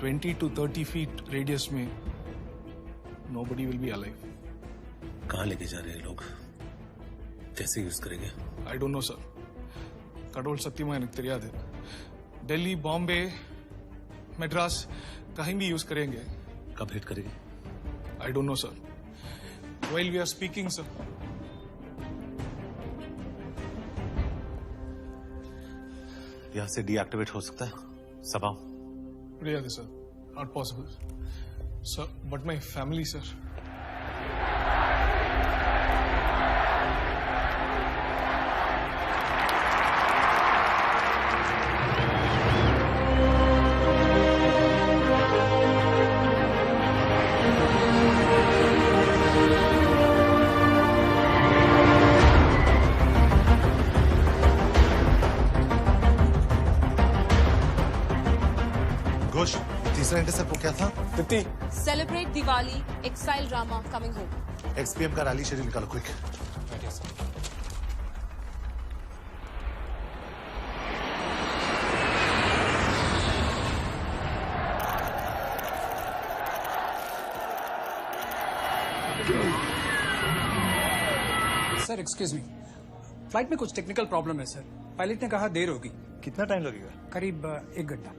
$20 to 30 feet रेडियस में nobody will be alive. कहाँ लेके जा रहे हैं लोग? कैसे यूज करेंगे? I don't know, sir. கடவுள் சத்தியமா எனக்கு தெரியாது. दिल्ली, बॉम्बे, मद्रास, कहीं भी यूज करेंगे. कब हिट करेंगे? I don't know, sir. While we are speaking, sir. यहाँ से डीएक्टिवेट हो सकता है? सभा? Really, sir. Not possible. Sir, but my family, sir. Ghosh, तीसरा इंटरसेप्ट वो क्या था? Celebrate Diwali, exile drama coming home. XPM का रैली शेड्यूल निकालो क्विक. सर एक्सक्यूज मी, फ्लाइट में कुछ टेक्निकल प्रॉब्लम है सर. पायलट ने कहा देर होगी. कितना टाइम लगेगा? करीब 1 घंटा.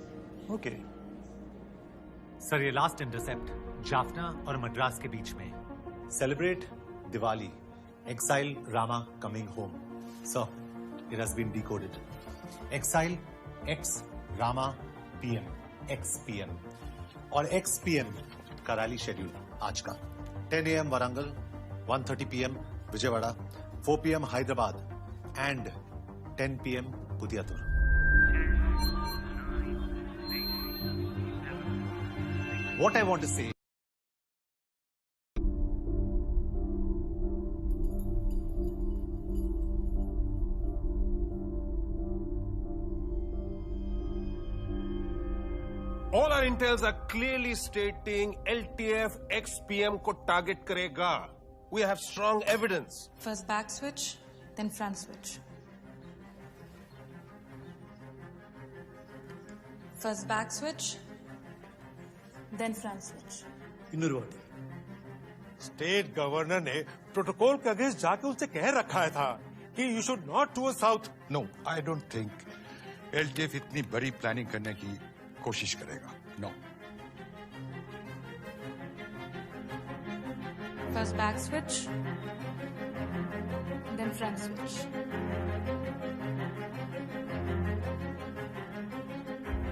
ओके. सर ये लास्ट इंटरसेप्ट जाफना और मद्रास के बीच में. Celebrate Diwali, exile Rama coming home. Sir it has been decoded. Exile ex Rama PM XPM और XPM का रैली शेड्यूल आज का 10 AM Warangal, 1:30 PM Vijayawada, 4 PM Hyderabad and 10 PM Pudiyatur. What I want to say. All our intels are clearly stating LTF XPM को टारगेट करेगा. We have strong evidence. First back switch, then front switch. First back switch, then front switch. इन्नूर वाट. स्टेट गवर्नर ने प्रोटोकॉल के अगेंस्ट जाके उनसे कह रखा था कि you should not to south. No, I don't think LTF इतनी बड़ी प्लानिंग करने की कोशिश करेगा. No. First back switch, then front switch.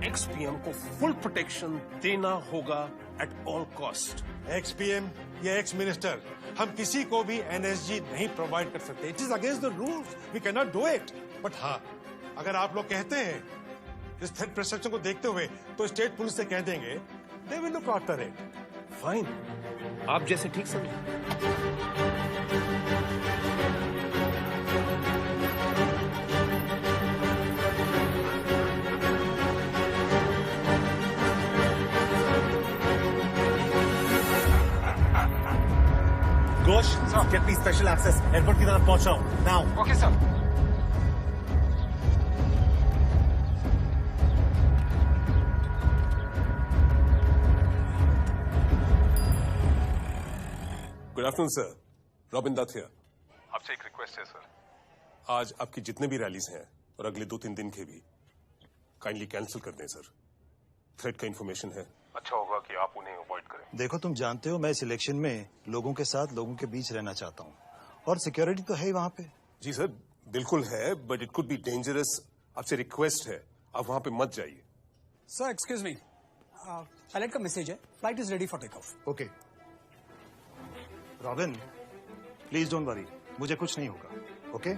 XPM को फुल प्रोटेक्शन देना होगा एट ऑल कॉस्ट. XPM या एक्स मिनिस्टर, हम किसी को भी NSG नहीं प्रोवाइड कर सकते. It is against the rules. We can not do it. But हाँ, अगर आप लोग कहते हैं इस थ्रेट परसेप्शन को देखते हुए तो स्टेट पुलिस से कह देंगे, they will look after it. Fine, आप जैसे ठीक समझे. Ghosh, Get me special access. Airport की तरफ पहुंचाओ. Now. Okay, sir. Good afternoon sir, Robin Dutt here. आपसे एक रिक्वेस्ट है सर। आज आपकी जितने भी रैलीज हैं और अगले 2-3 दिन के भी काइंडली कैंसिल कर दें सर। थ्रेट का इन्फॉर्मेशन है। अच्छा होगा कि आप उन्हें अवॉइड करें। देखो, तुम जानते हो मैं इस इलेक्शन में लोगों के साथ, लोगों के बीच रहना चाहता हूँ, और सिक्योरिटी तो है ही वहाँ पे। जी सर, बिल्कुल है, but it could be dangerous. आपसे रिक्वेस्ट है, आप वहाँ पे मत जाइए। सर एक्सक्यूज मी, पायलट का मैसेज है, flight is ready for take off. Okay Robin, please don't worry, मुझे कुछ नहीं होगा। ओके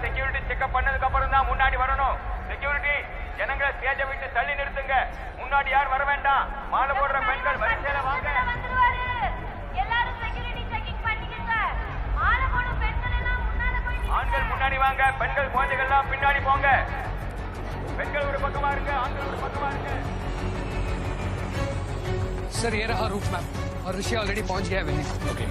செக்யூரிட்டி செக்அப் பண்ணதுக்கு அப்புறம் தான் முன்னாடி வரணும். செக்யூரிட்டி ஜனங்களை ஸ்டேஜை விட்டு தள்ளி நிறுத்துங்க. முன்னாடி யார் வர வேண்டாம். மாலை போடுற பெண்கள் வரிசையில வாங்க. எல்லாரும் செக்யூரிட்டி செக்கிங் பண்ணிக்கங்க. மாலை போடுற பெண்கள் எல்லாம் முன்னால போய் ஆண்கள் முன்னாடி வாங்க, பெண்கள் குழந்தைகள் எல்லாம் பின்னாடி போங்க. பெண்கள் ஒரு பக்கமா இருங்க, ஆண்கள் ஒரு பக்கமா இருங்க. सर ये रहा रूट मैप और ऋषि ऑलरेडी पहुंच गया है वेन्यू। ओके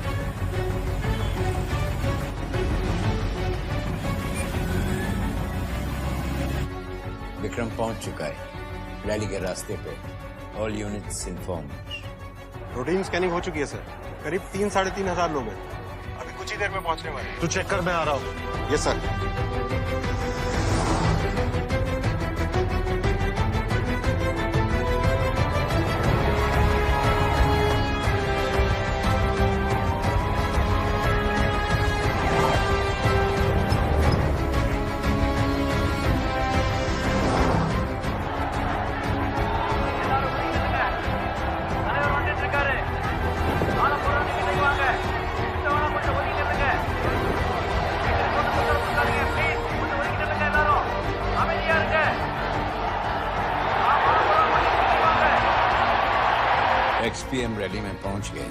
विक्रम पहुंच चुका है रैली के रास्ते पे। All units inform. Routine scanning हो चुकी है सर। करीब 3-3.5 हजार लोग हैं। अभी कुछ ही देर में पहुंचने वाले हैं। तू चेक कर, मैं आ रहा हूँ। Yes sir. XPM रैली में पहुंच गए।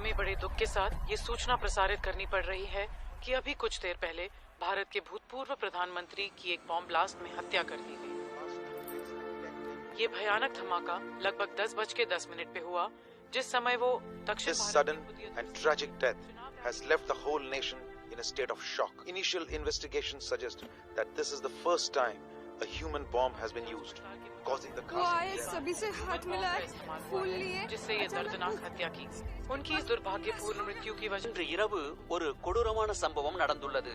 हमें बड़े दुख के साथ ये सूचना प्रसारित करनी पड़ रही है कि अभी कुछ देर पहले भारत के भूतपूर्व प्रधानमंत्री की एक बॉम्ब ब्लास्ट में हत्या कर दी गई। ये भयानक धमाका लगभग 10:10 पे हुआ, जिस समय वो दक्षिण This sudden and tragic death has left the whole nation in a state of shock. Initial investigations suggest that this is the first time a human bomb has been used, causing the सभी से हाथ मिलाए, फूल लिए, जिससे ये दर्दनाक हत्या की। उनकी इस दुर्भाग्यपूर्ण मृत्यु की वजह இன்று இரவு ஒரு கொடூரமான சம்பவம் நடந்துள்ளது.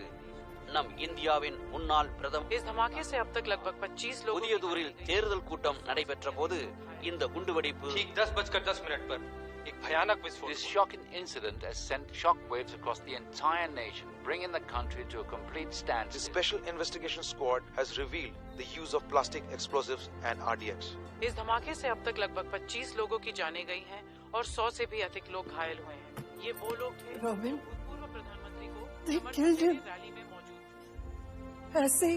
நம் இந்தியாவின் முன்னாள் பிரதமர் इस धमाके से अब तक लगभग 25 लोग புதியதூரில் தேர்தல் கூட்டம் நடைபெற்ற போது இந்த குண்டுவெடிப்பு ठीक 10:10 पर एक भयानक विस्फोट। This shocking incident has sent shockwaves across the entire nation, bringing the country to a complete standstill. The Special Investigation Squad has revealed the use of plastic explosives and RDX. इस धमाके से अब तक लगभग 25 लोगों की जानें गई हैं और 100 से भी अधिक लोग घायल हुए हैं। ये वो लोग थे जो भूतपूर्व प्रधानमंत्री को रैली में मौजूद। ऐसे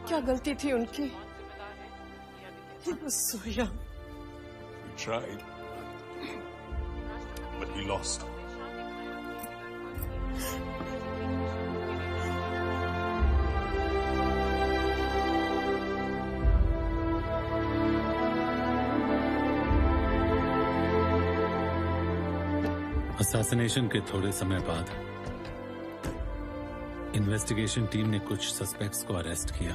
क्या गलती थी उनकी? He was so young. We tried, but we lost. Assassination के थोड़े समय बाद इन्वेस्टिगेशन टीम ने कुछ सस्पेक्ट्स को अरेस्ट किया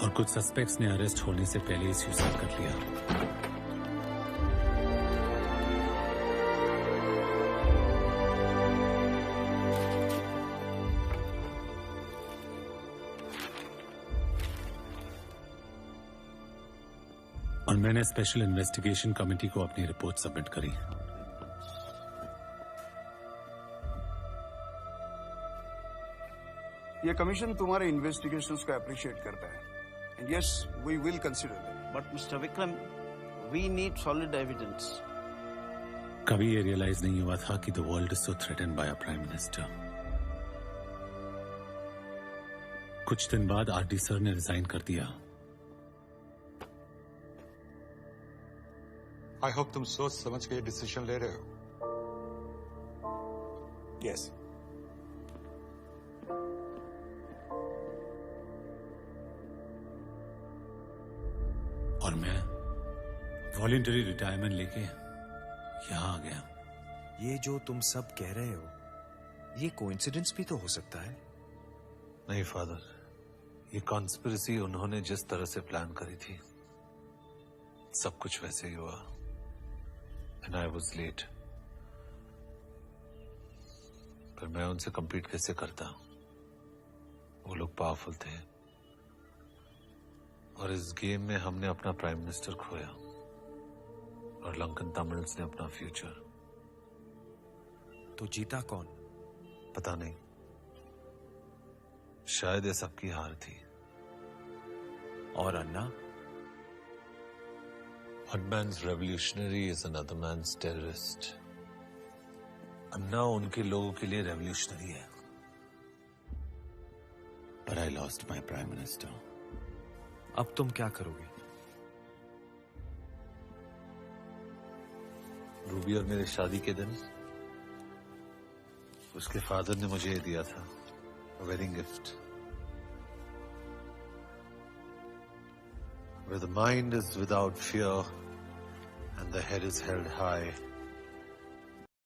और कुछ सस्पेक्ट्स ने अरेस्ट होने से पहले ही सुसाइड कर लिया। और मैंने स्पेशल इन्वेस्टिगेशन कमेटी को अपनी रिपोर्ट सबमिट करी। ये कमीशन तुम्हारे इन्वेस्टिगेशंस को अप्रिशिएट करता है and yes we will consider that. But mister Vikram, we need solid evidence. कभी ये रियलाइज नहीं हुआ था कि the world is so threatened by a prime minister. कुछ दिन बाद आरडी सर ने रिजाइन कर दिया। आई होप तुम सोच समझ के डिसीजन ले रहे हो। यस और मैं वॉलंटरी रिटायरमेंट लेके यहां आ गया। ये जो तुम सब कह रहे हो, ये कोइंसिडेंस भी तो हो सकता है। नहीं फादर, ये कॉन्स्पिरेसी उन्होंने जिस तरह से प्लान करी थी सब कुछ वैसे ही हुआ एंड आई वाज लेट। पर मैं उनसे compete कैसे करता? वो लोग पावरफुल थे और इस गेम में हमने अपना प्राइम मिनिस्टर खोया और लंकन तमिल्स ने अपना फ्यूचर। तो जीता कौन? पता नहीं, शायद ये सबकी हार थी। और अन्ना? One man's revolutionary is another man's terrorist. अन्ना उनके लोगों के लिए रेवोल्यूशनरी है। But I lost my prime minister. अब तुम क्या करोगे? रूबी और मेरे शादी के दिन उसके फादर ने मुझे ये दिया था, wedding gift. Where the mind is without fear and the head is held high,